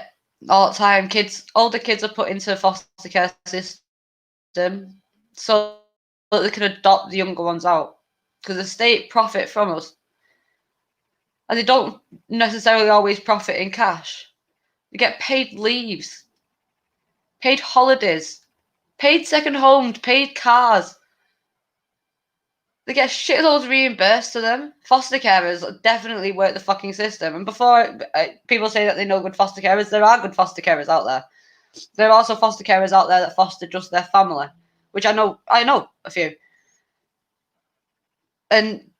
all the time. Older kids are put into the foster care system so that they can adopt the younger ones out. Because the state profit from us. And they don't necessarily always profit in cash. They get paid leaves, paid holidays, paid second homes, paid cars. They get shitloads reimbursed to them. Foster carers definitely work the fucking system. And before people say that they know good foster carers, there are good foster carers out there. There are also foster carers out there that foster just their family, which I know a few. And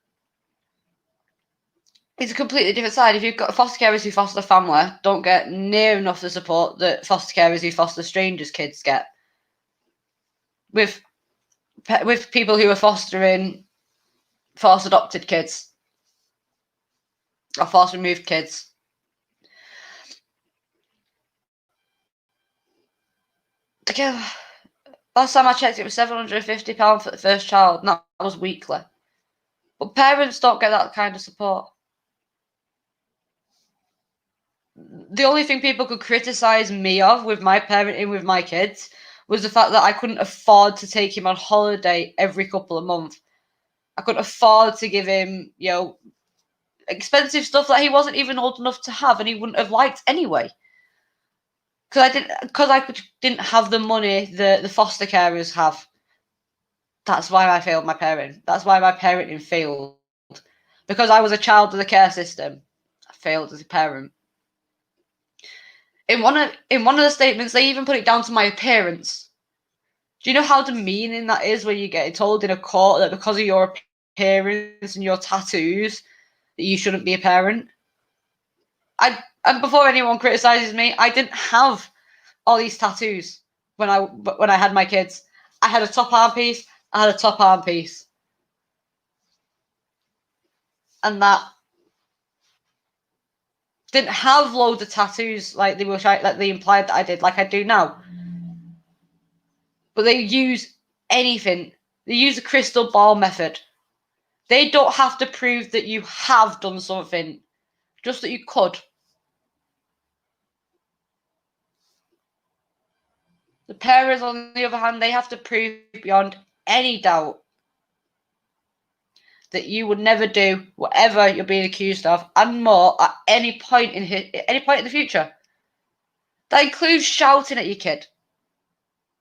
it's a completely different side. If you've got foster carers who foster family, don't get near enough the support that foster carers who foster strangers' kids get. With people who are fostering forced adopted kids or forced removed kids. Again, last time I checked, it was £750 for the first child, and that was weekly. But parents don't get that kind of support. The only thing people could criticise me of with my parenting with my kids was the fact that I couldn't afford to take him on holiday every couple of months. I couldn't afford to give him, expensive stuff that he wasn't even old enough to have and he wouldn't have liked anyway. Because I didn't have the money that the foster carers have. That's why I failed my parent. That's why my parenting failed. Because I was a child of the care system. I failed as a parent. In one of the statements, they even put it down to my appearance. Do you know how demeaning that is when you get told in a court that because of your appearance and your tattoos that you shouldn't be a parent? And before anyone criticizes me, I didn't have all these tattoos when I had my kids. I had a top arm piece. I had a top arm piece, and that didn't have loads of tattoos like they implied that I did, like I do now. But they use anything. They use the crystal ball method. They don't have to prove that you have done something, just that you could. The parents, on the other hand, they have to prove beyond any doubt that you would never do whatever you're being accused of and more at any point in the future. That includes shouting at your kid,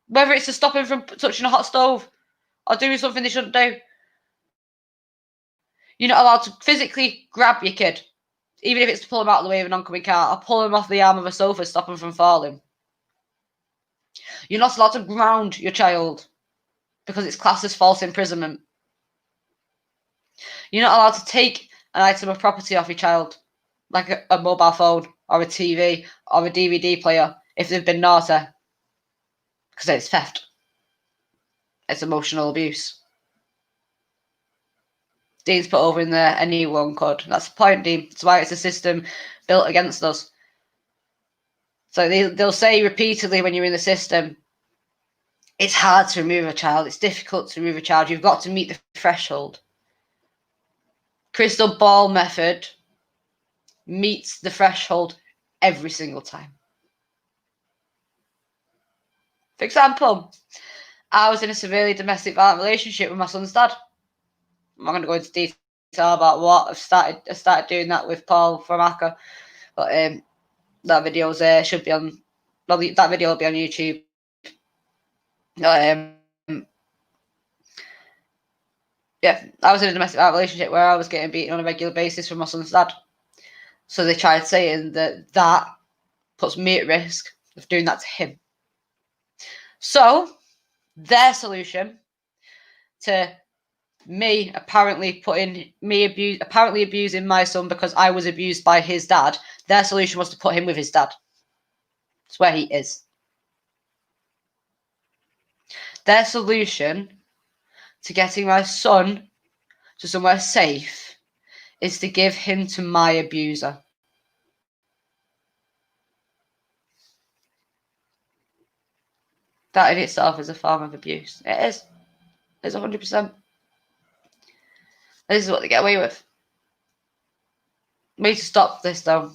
whether it's to stop him from touching a hot stove or doing something they shouldn't do. You're not allowed to physically grab your kid, even if it's to pull him out of the way of an oncoming car or pull him off the arm of a sofa, stop him from falling. You're not allowed to ground your child because it's classed as false imprisonment. You're not allowed to take an item of property off your child, like a mobile phone or a TV or a DVD player, if they've been naughty, because it's theft. It's emotional abuse. Dean's put over in there, anyone could. That's the point, Dean. That's why it's a system built against us. So they'll say repeatedly when you're in the system, it's hard to remove a child, it's difficult to remove a child, you've got to meet the threshold. Crystal ball method meets the threshold every single time. For example, I was in a severely domestic violent relationship with my son's dad. I'm not going to go into detail about what. I started doing that with Paul from ACCA, but that video's should be on. Well, that video will be on YouTube. Yeah, I was in a domestic violent relationship where I was getting beaten on a regular basis from my son's dad. So they tried saying that puts me at risk of doing that to him. So their solution to me apparently abusing my son because I was abused by his dad, their solution was to put him with his dad. It's where he is. Their solution to getting my son to somewhere safe is to give him to my abuser. That in itself is a form of abuse. It is. It's 100%. This is what they get away with. We need to stop this, though.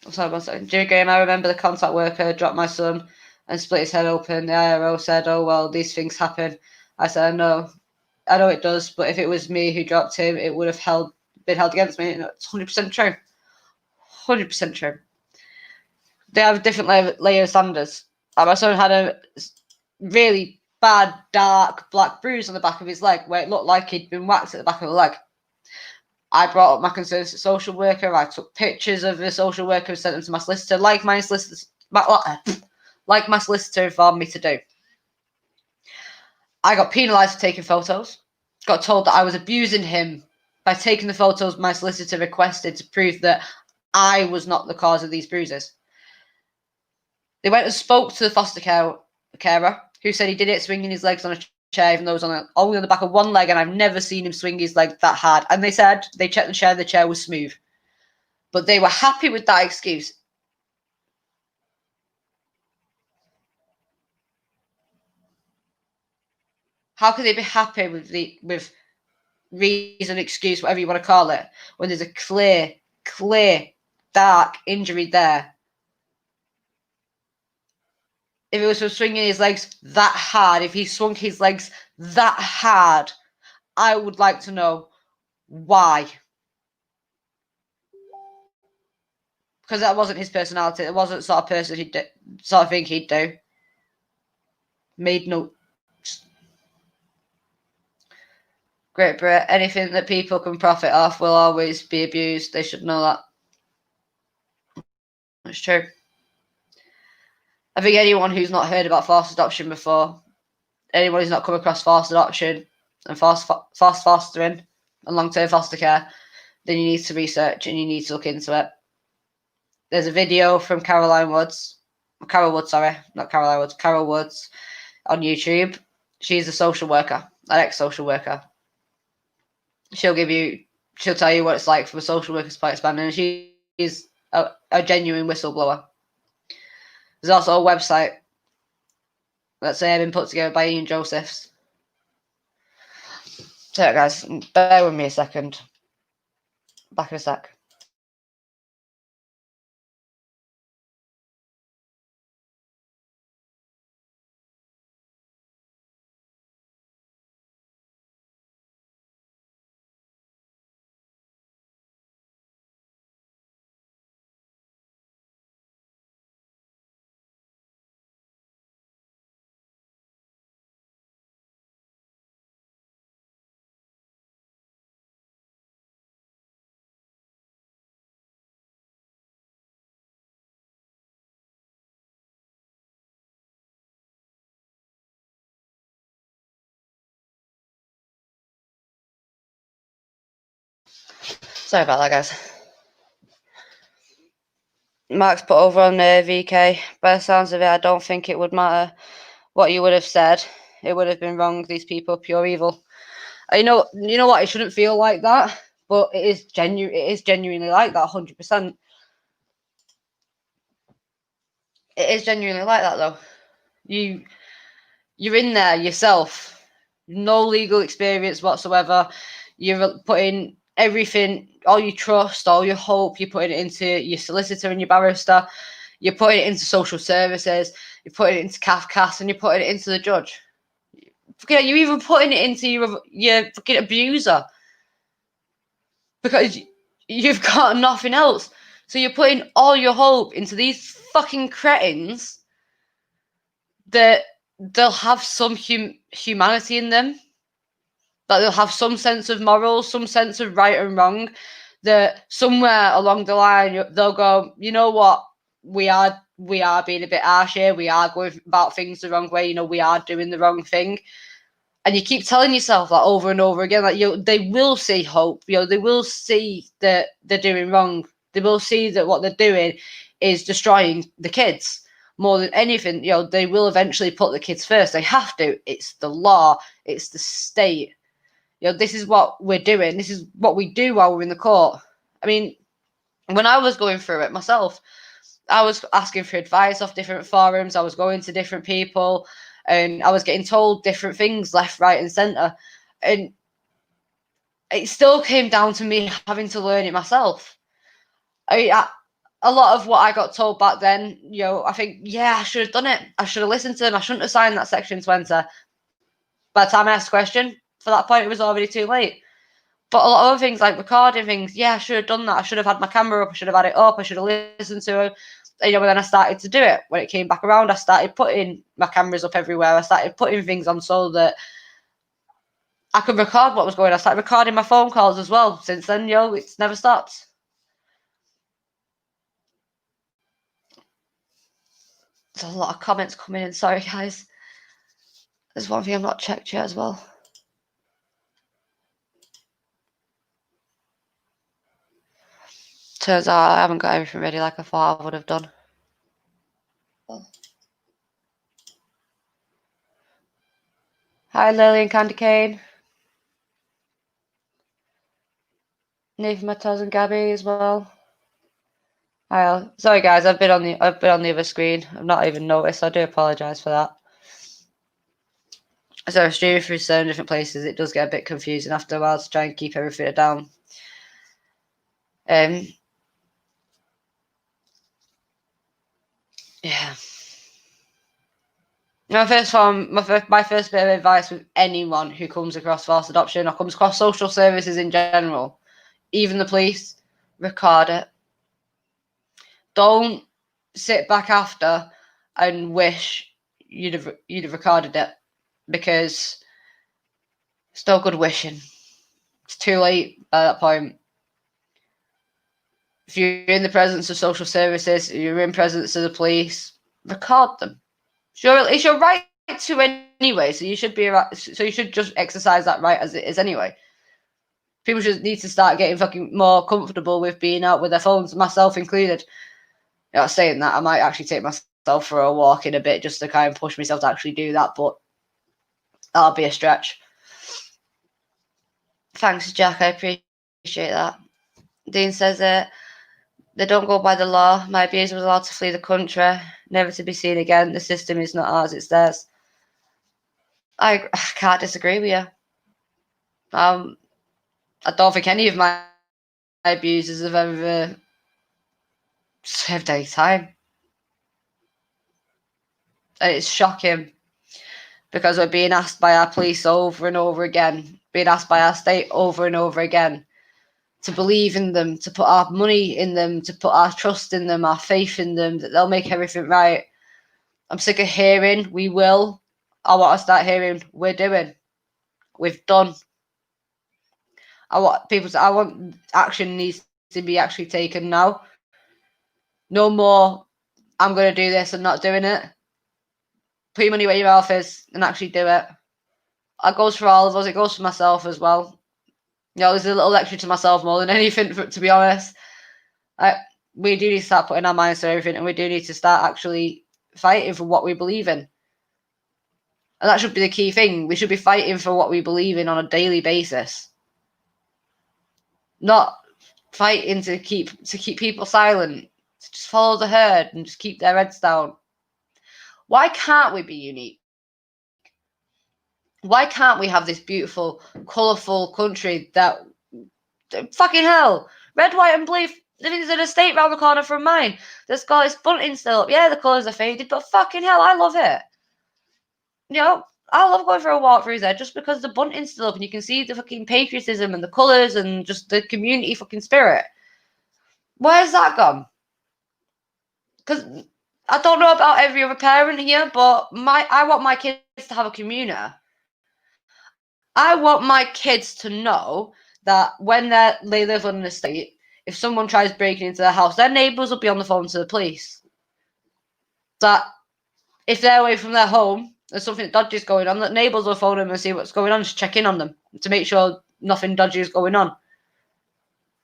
Sorry, 1 second. During game, I remember the contact worker dropped my son and split his head open. The IRO said, "Oh, well, these things happen." I said, I know it does, but if it was me who dropped him, it would have been held against me. It's 100% true. 100% true. They have different layer of standards. My son had a really bad, dark, black bruise on the back of his leg where it looked like he'd been whacked at the back of the leg. I brought up my concerns to the social worker. I took pictures of the social worker and sent them to my solicitor, like my solicitor informed me to do. I got penalised for taking photos. Got told that I was abusing him by taking the photos my solicitor requested to prove that I was not the cause of these bruises. They went and spoke to the foster carer, who said he did it swinging his legs on a chair, even though it was only on the back of one leg, and I've never seen him swing his leg that hard. And they said they checked the chair was smooth. But they were happy with that excuse. How could they be happy with reason, excuse, whatever you want to call it, when there's a clear, dark injury there? If it was from swinging his legs that hard, if he swung his legs that hard, I would like to know why. Because that wasn't his personality. It wasn't the sort of person sort of thing he'd do. Made no. Great Brit, anything that people can profit off will always be abused. They should know that. That's true. I think anyone who's not heard about forced adoption before, anyone who's not come across forced adoption and forced fostering and long-term foster care, then you need to research and you need to look into it. There's a video from Carol Woods on YouTube. She's a social worker, an ex-social worker. She'll tell you what it's like from a social worker's perspective, and she is a genuine whistleblower. There's also a website that's been put together by Ian Josephs. So, guys, bear with me a second. Back in a sec. Sorry about that, guys. Mark's put over on VK. By the sounds of it, I don't think it would matter what you would have said. It would have been wrong. These people are pure evil. You know what? It shouldn't feel like that, but it is genuine. It is genuinely like that, 100%. It is genuinely like that, though. You're in there yourself, no legal experience whatsoever. You're putting everything, all your trust, all your hope, you're putting it into your solicitor and your barrister. You're putting it into social services. You're putting it into CAFCAS, and you're putting it into the judge. You're even putting it into your fucking abuser, because you've got nothing else. So you're putting all your hope into these fucking cretins that they'll have some humanity in them, that they'll have some sense of morals, some sense of right and wrong, that somewhere along the line they'll go, you know what, we are being a bit harsh here, we are going about things the wrong way, we are doing the wrong thing. And you keep telling yourself that over and over again, like they will see hope, they will see that they're doing wrong, they will see that what they're doing is destroying the kids. more than anything, they will eventually put the kids first. They have to. It's the law. It's the state. This is what we're doing. This is what we do while we're in the court. I mean, when I was going through it myself, I was asking for advice off different forums. I was going to different people, and I was getting told different things left, right, and centre. And it still came down to me having to learn it myself. A lot of what I got told back then, I think, I should have done it. I should have listened to them. I shouldn't have signed that Section 20. By the time I asked the question, for that point, it was already too late. But a lot of other things, like recording things, I should have done that. I should have had my camera up. I should have had it up. I should have listened to it. But then I started to do it. When it came back around, I started putting my cameras up everywhere. I started putting things on so that I could record what was going on. I started recording my phone calls as well. Since then, it's never stopped. There's a lot of comments coming in. Sorry, guys. There's one thing I've not checked yet as well. Turns out I haven't got everything ready like I thought I would have done. Hi, Lily and Candy Cane. Nathan Matos and Gabby as well. Hi. Sorry, guys. I've been on the other screen. I've not even noticed. I do apologise for that. So streaming through so many different places, it does get a bit confusing after a while to try and keep everything down. Yeah. My first bit of advice with anyone who comes across forced adoption or comes across social services in general, even the police, record it. Don't sit back after and wish you'd have recorded it, because it's no good wishing. It's too late by that point. If you're in the presence of social services, you're in presence of the police, record them. It's your right to anyway, so you should just exercise that right as it is anyway. People should need to start getting fucking more comfortable with being out with their phones, myself included. Saying that, I might actually take myself for a walk in a bit just to kind of push myself to actually do that, but that'll be a stretch. Thanks, Jack. I appreciate that. Dean says they don't go by the law. My abuser was allowed to flee the country, never to be seen again. The system is not ours, it's theirs. I can't disagree with you. I don't think any of my abusers have ever served any time. And it's shocking, because we're being asked by our police over and over again, being asked by our state over and over again to believe in them, to put our money in them, to put our trust in them, our faith in them, that they'll make everything right. I'm sick of hearing we will. I want to start hearing we're doing. We've done. I want action needs to be actually taken now. No more, I'm going to do this and not doing it. Put your money where your mouth is and actually do it. It goes for all of us. It goes for myself as well. There's a little lecture to myself more than anything, to be honest. We do need to start putting our minds to everything, and we do need to start actually fighting for what we believe in. And that should be the key thing. We should be fighting for what we believe in on a daily basis. Not fighting to keep people silent, to just follow the herd and just keep their heads down. Why can't we be unique? Why can't we have this beautiful, colourful country that, fucking hell, red, white and blue, there's an estate round the corner from mine that's got its bunting still up. Yeah, the colours are faded, but fucking hell, I love it. I love going for a walk through there just because the bunting's still up and you can see the fucking patriotism and the colours and just the community fucking spirit. Where's that gone? Because I don't know about every other parent here, but I want my kids to have a community. I want my kids to know that when they live on an estate, if someone tries breaking into their house, their neighbours will be on the phone to the police. That if they're away from their home, there's something dodgy is going on, that neighbours will phone them and see what's going on, just check in on them to make sure nothing dodgy is going on.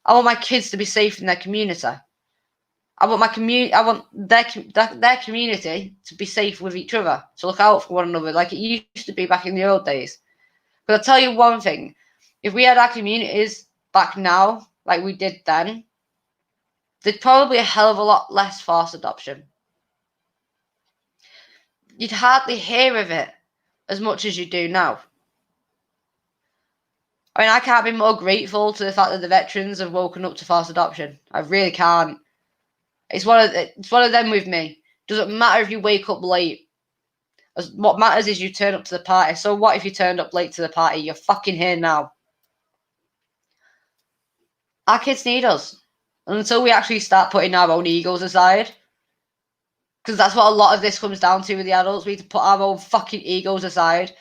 I want my kids to be safe in their community. I want my community. I want their community to be safe with each other, to look out for one another, like it used to be back in the old days. But I'll tell you one thing: if we had our communities back now, like we did then, there'd probably be a hell of a lot less forced adoption. You'd hardly hear of it as much as you do now. I mean, I can't be more grateful to the fact that the veterans have woken up to forced adoption. I really can't. It's one of them with me. Doesn't matter if you wake up late. What matters is you turn up to the party. So what if you turned up late to the party? You're fucking here now. Our kids need us. And until we actually start putting our own egos aside, because that's what a lot of this comes down to with the adults, we need to put our own fucking egos aside.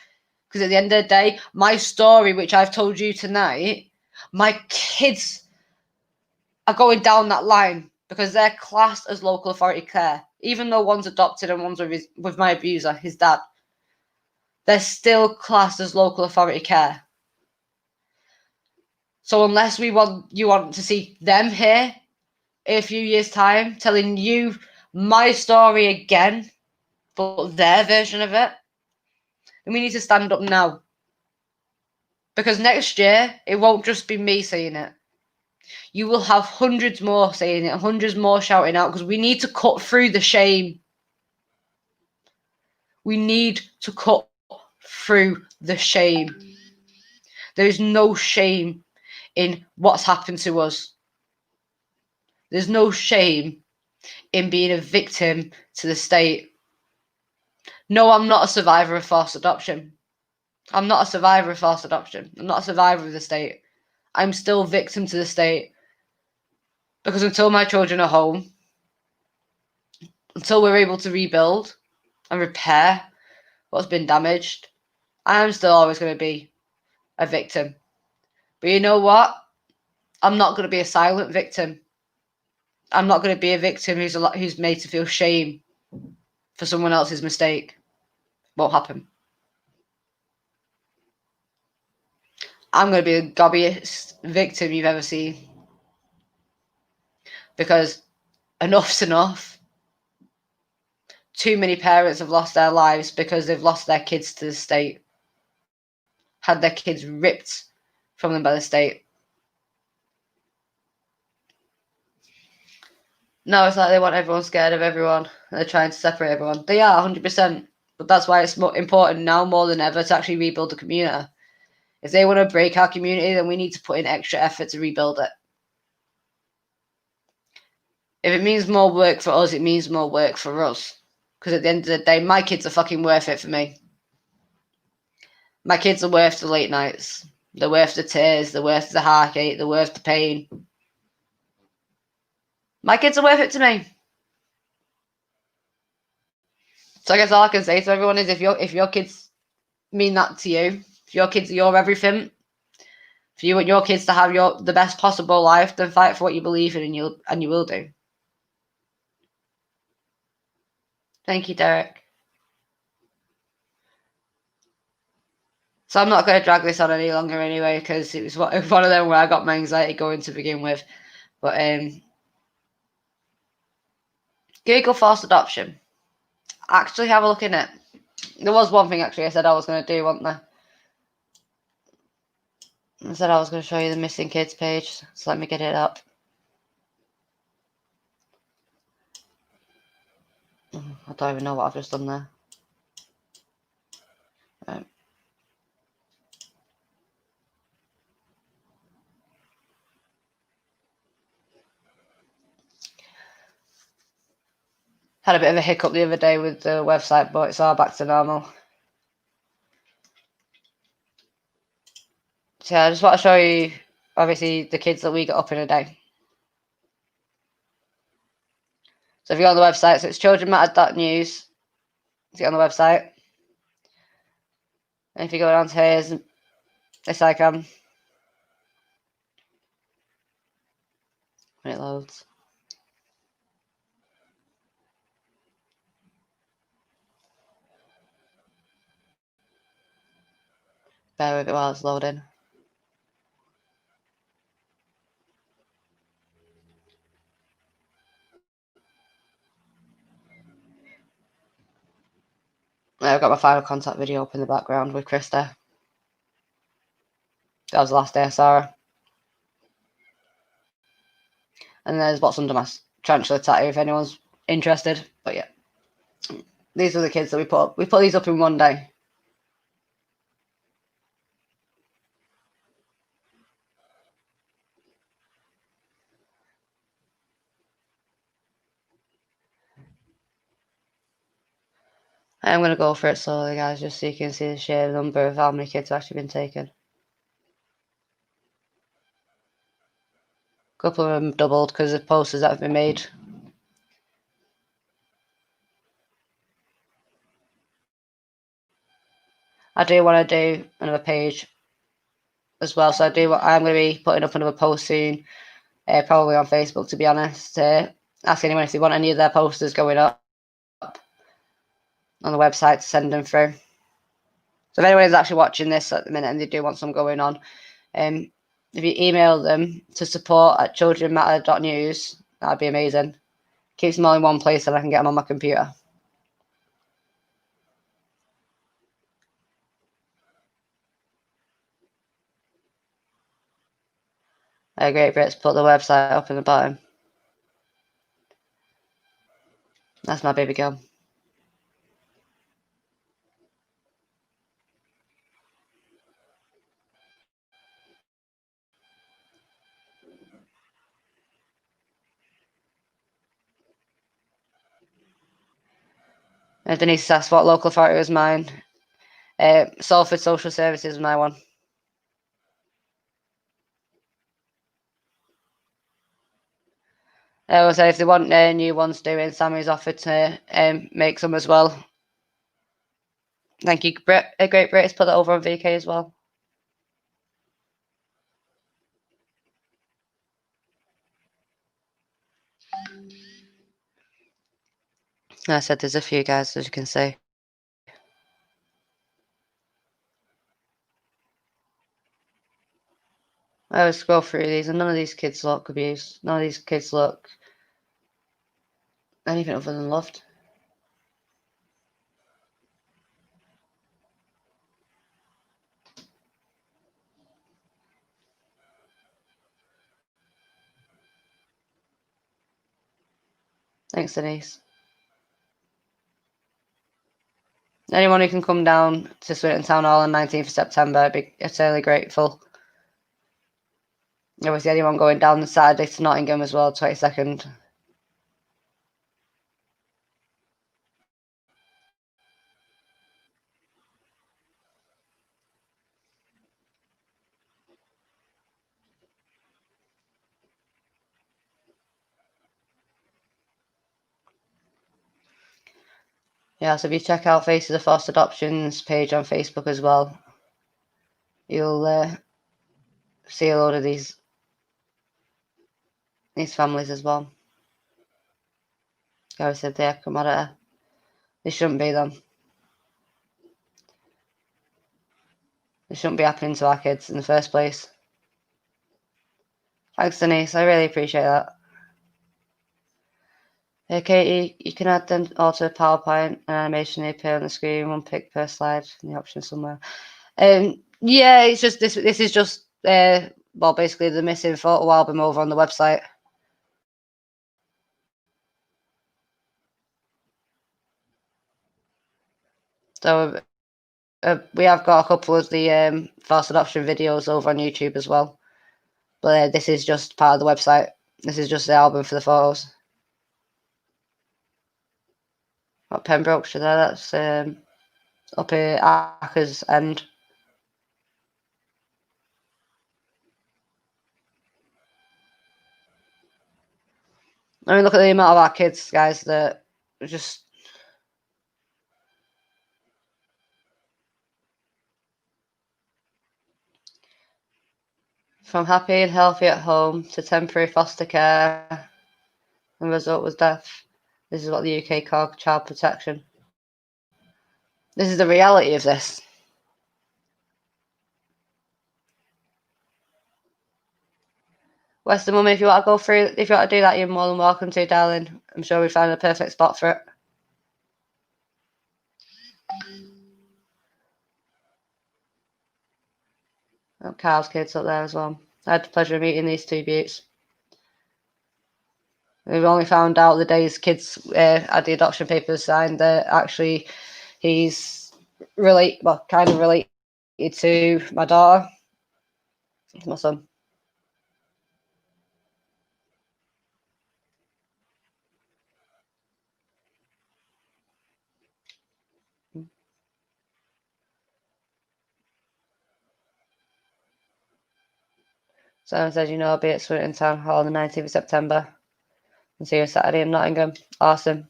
Because at the end of the day, my story, which I've told you tonight, my kids are going down that line because they're classed as local authority care. Even though one's adopted and one's with my abuser, his dad, they're still classed as local authority care. So unless you want to see them here in a few years' time, telling you my story again, but their version of it, then we need to stand up now. Because next year, it won't just be me saying it. You will have hundreds more saying it, hundreds more shouting out, because we need to cut through the shame. We need to cut through the shame. There is no shame in what's happened to us. There's no shame in being a victim to the state. No, I'm not a survivor of forced adoption. I'm not a survivor of forced adoption. I'm not a survivor of the state. I'm still victim to the state. Because until my children are home, until we're able to rebuild and repair what's been damaged, I am still always going to be a victim. But you know what? I'm not going to be a silent victim. I'm not going to be a victim who's made to feel shame for someone else's mistake. Won't happen. I'm going to be the gobbiest victim you've ever seen. Because enough's enough. Too many parents have lost their lives because they've lost their kids to the state. Had their kids ripped from them by the state. No, it's like they want everyone scared of everyone. They're trying to separate everyone. They are 100%. But that's why it's important now more than ever to actually rebuild the community. If they want to break our community, then we need to put in extra effort to rebuild it. If it means more work for us, it means more work for us. Because at the end of the day, my kids are fucking worth it for me. My kids are worth the late nights. They're worth the tears. They're worth the heartache. They're worth the pain. My kids are worth it to me. So I guess all I can say to everyone is if your kids mean that to you, if your kids are your everything, if you want your kids to have the best possible life, then fight for what you believe in, and you will do. Thank you, Derek. So I'm not going to drag this on any longer anyway, because it was one of them where I got my anxiety going to begin with. But Google forced adoption. Actually have a look in it. There was one thing actually I said I was going to do, wasn't there? I said I was going to show you the missing kids page, so let me get it up. I don't even know what I've just done there. Right. Had a bit of a hiccup the other day with the website, but it's all back to normal. So yeah, I just want to show you, obviously, the kids that we get up in a day. So if you go on the website, so it's childrenmatter.news. Get on the website. And if you go down to here, this icon. When it loads. Bear with it while it's loading. I've got my final contact video up in the background with Krista. That was the last day I saw her. And there's what's under my tarantula tattoo if anyone's interested. But yeah, these are the kids that we put up. We put these up in one day. I'm going to go for it slowly, guys, just so you can see the sheer number of how many kids have actually been taken. A couple of them doubled because of posters that have been made. I do want to do another page as well, so I'm going to be putting up another post soon, probably on Facebook, to be honest, ask anyone if they want any of their posters going up on the website to send them through. So if anyone is actually watching this at the minute and they do want some going on, if you email them to support@childrenmatter.news, that'd be amazing. Keeps them all in one place and I can get them on my computer. Great Brits put the website up in the bottom. That's my baby girl. Denise asks what local authority was mine. Salford Social Services was my one. I will say if they want new ones doing, Sammy's offered to make some as well. Thank you, Great Brits put that over on VK as well. I said there's a few guys, as you can see. I always scroll through these, and none of these kids look abused. None of these kids look anything other than loved. Thanks, Denise. Anyone who can come down to Swinton Town Hall on 19th of September, I'd be eternally grateful. Obviously, anyone going down the Saturday to Nottingham as well, 22nd. Yeah, so if you check out Faces of Forced Adoptions page on Facebook as well, you'll see a load of these families as well. Gary said they're commodity. They shouldn't be them. They shouldn't be happening to our kids in the first place. Thanks, Denise. I really appreciate that. Hey, Katie, you can add them all to a PowerPoint and animation they appear on the screen, one pic per slide in the option somewhere. Yeah, it's just this is just well, basically the missing photo album over on the website. So we have got a couple of the forced adoption videos over on YouTube as well. But this is just part of the website. This is just the album for the photos. Not Pembrokeshire there, that's up here, Acker's End. I mean, look at the amount of our kids, guys, that just from happy and healthy at home to temporary foster care, and the result was death. This is what the UK call child protection. This is the reality of this. Western Mummy, if you want to go through, if you want to do that, you're more than welcome to, darling. I'm sure we found a perfect spot for it. Carl's kids up there as well. I had the pleasure of meeting these two beauts. We've only found out the day his kids had the adoption papers signed that actually he's kind of related to my daughter. It's my son. Someone says, I'll be at Swinton Town Hall on the 19th of September and see you Saturday in Nottingham. Awesome.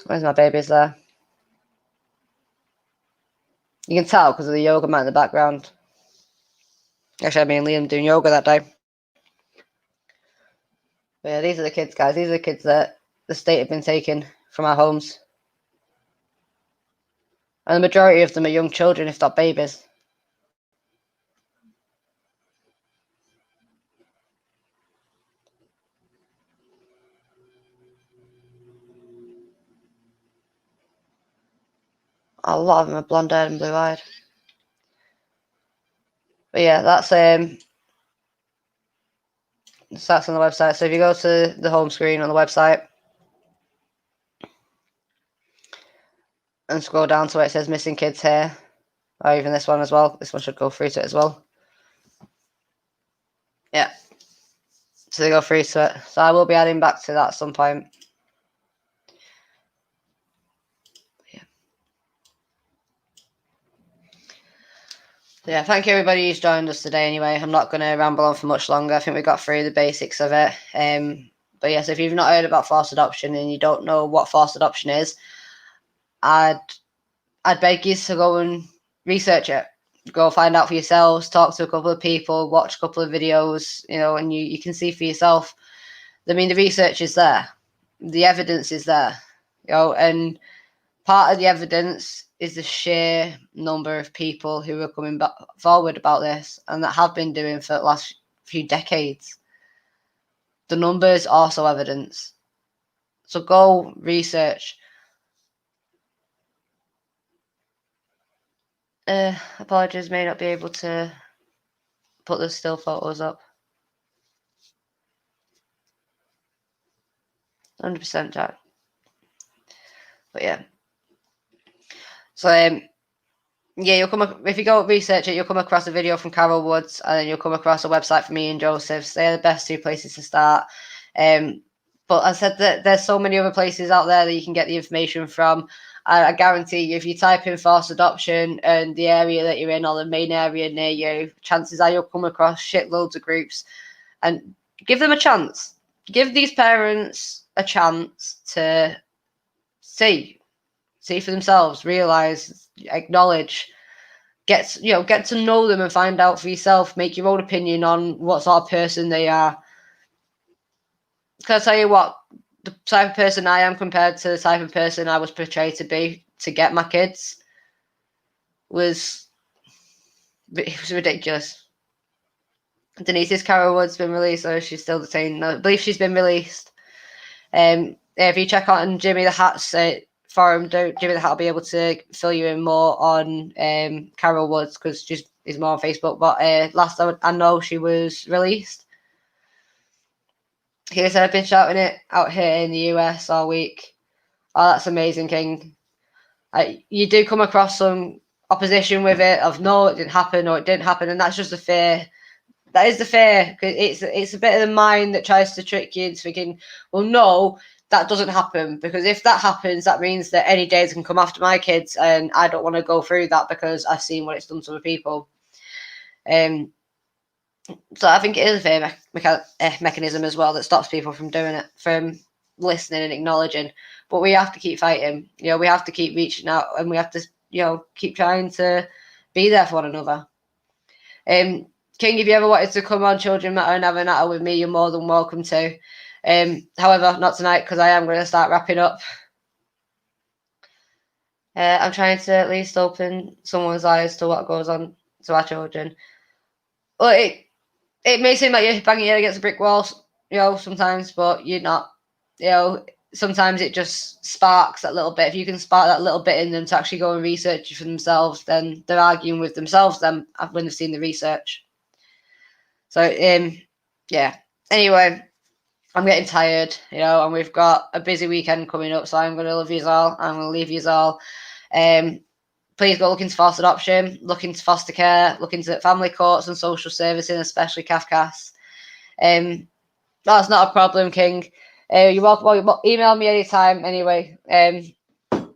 Where's my babies there? You can tell because of the yoga mat in the background. Actually, I mean Liam doing yoga that day. But yeah, these are the kids, guys. These are the kids that the state have been taking from our homes. And the majority of them are young children, if not babies. A lot of them are blonde-haired and blue-eyed. But yeah, that's on the website. So if you go to the home screen on the website and scroll down to where it says missing kids here, or even this one as well. This one should go through to it as well. Yeah. So they go through to it. So I will be adding back to that at some point. Yeah, thank you everybody who's joined us today anyway. I'm not going to ramble on for much longer. I think we got through the basics of it. But yes, if you've not heard about forced adoption and you don't know what forced adoption is, I'd beg you to go and research it. Go find out for yourselves, talk to a couple of people, watch a couple of videos, and you can see for yourself. I mean, the research is there. The evidence is there. And part of the evidence is the sheer number of people who are coming back forward about this and that have been doing for the last few decades. The numbers are also evidence. So go research. Apologies, may not be able to put the still photos up. 100% Jack. But yeah. So yeah, if you go research it, you'll come across a video from Carol Woods, and then you'll come across a website from me and Joseph's. They're the best two places to start. But I said that there's so many other places out there that you can get the information from. I guarantee you, if you type in forced adoption and the area that you're in or the main area near you, chances are you'll come across shitloads of groups. And give them a chance. Give these parents a chance to see for themselves, realize, acknowledge, get to know them and find out for yourself. Make your own opinion on what sort of person they are. Can I tell you what? The type of person I am compared to the type of person I was portrayed to be to get my kids was ridiculous. Denise's Carol Wood's been released, or she's still detained. No, I believe she's been released. If you check out on Jimmy the Hat's forum, Jimmy the Hat will be able to fill you in more on Carol Woods because she's more on Facebook. But last I know, she was released. He said, I've been shouting it out here in the US all week. Oh, that's amazing, King. You do come across some opposition with it of no, it didn't happen, or it didn't happen, and that's just the fear. That is the fear. It's a bit of the mind that tries to trick you into thinking, well, no, that doesn't happen, because if that happens, that means that any day they can come after my kids, and I don't want to go through that because I've seen what it's done to other people. So I think it is a fear mechanism as well that stops people from doing it, from listening and acknowledging. But we have to keep fighting. We have to keep reaching out, and we have to, keep trying to be there for one another. King, if you ever wanted to come on Children Matter and have a natter with me, you're more than welcome to. However, not tonight, because I am going to start wrapping up. I'm trying to at least open someone's eyes to what goes on to our children. Well, it may seem like you're banging your head against a brick wall, sometimes, but you're not. Sometimes it just sparks that little bit. If you can spark that little bit in them to actually go and research it for themselves, then they're arguing with themselves then when they've seen the research. So, yeah. Anyway, I'm getting tired, and we've got a busy weekend coming up, so I'm going to love you all. I'm going to leave you all. Please go look into forced adoption, look into foster care, look into family courts and social servicing, especially CAFCAS. That's not a problem, King. You're welcome. Email me anytime. Anyway,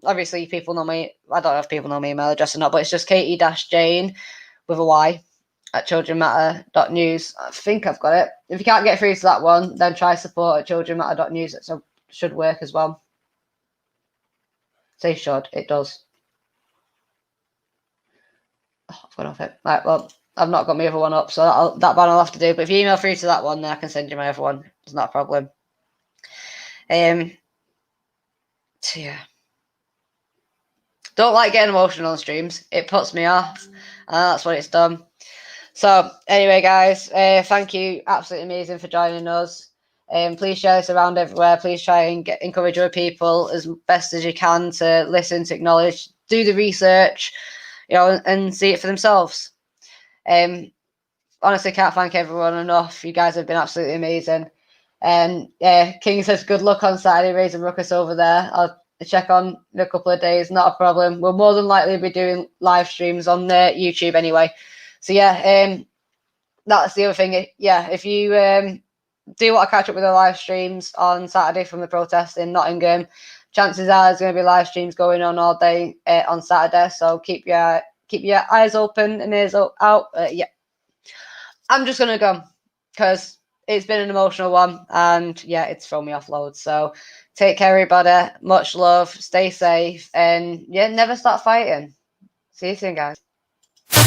obviously people know me. I don't know if people know my email address or not, but it's just Katie-Jayne with a Y at childrenmatter.news. I think I've got it. If you can't get through to that one, then try support at childrenmatter.news. It should work as well. Say should. It does. Oh, I've gone off it. Right, well, I've not got my other one up, so that one I'll have to do. But if you email through to that one, then I can send you my other one. It's not a problem. So yeah. Don't like getting emotional on streams. It puts me off, and that's what it's done. So anyway, guys, thank you. Absolutely amazing for joining us. Please share this around everywhere. Please try and encourage other people as best as you can to listen, to acknowledge, do the research, and see it for themselves. Honestly, can't thank everyone enough. You guys have been absolutely amazing. And King says good luck on Saturday, raising ruckus over there. I'll check on in a couple of days, not a problem. We'll more than likely be doing live streams on YouTube anyway. So yeah, that's the other thing. Yeah, if you do want to catch up with the live streams on Saturday from the protest in Nottingham, chances are there's going to be live streams going on all day on Saturday. So keep your eyes open and ears out. Yeah, I'm just going to go because it's been an emotional one, and yeah, it's thrown me off loads. So take care, everybody. Much love. Stay safe, and yeah, never stop fighting. See you soon, guys. The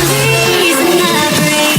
reason I breathe.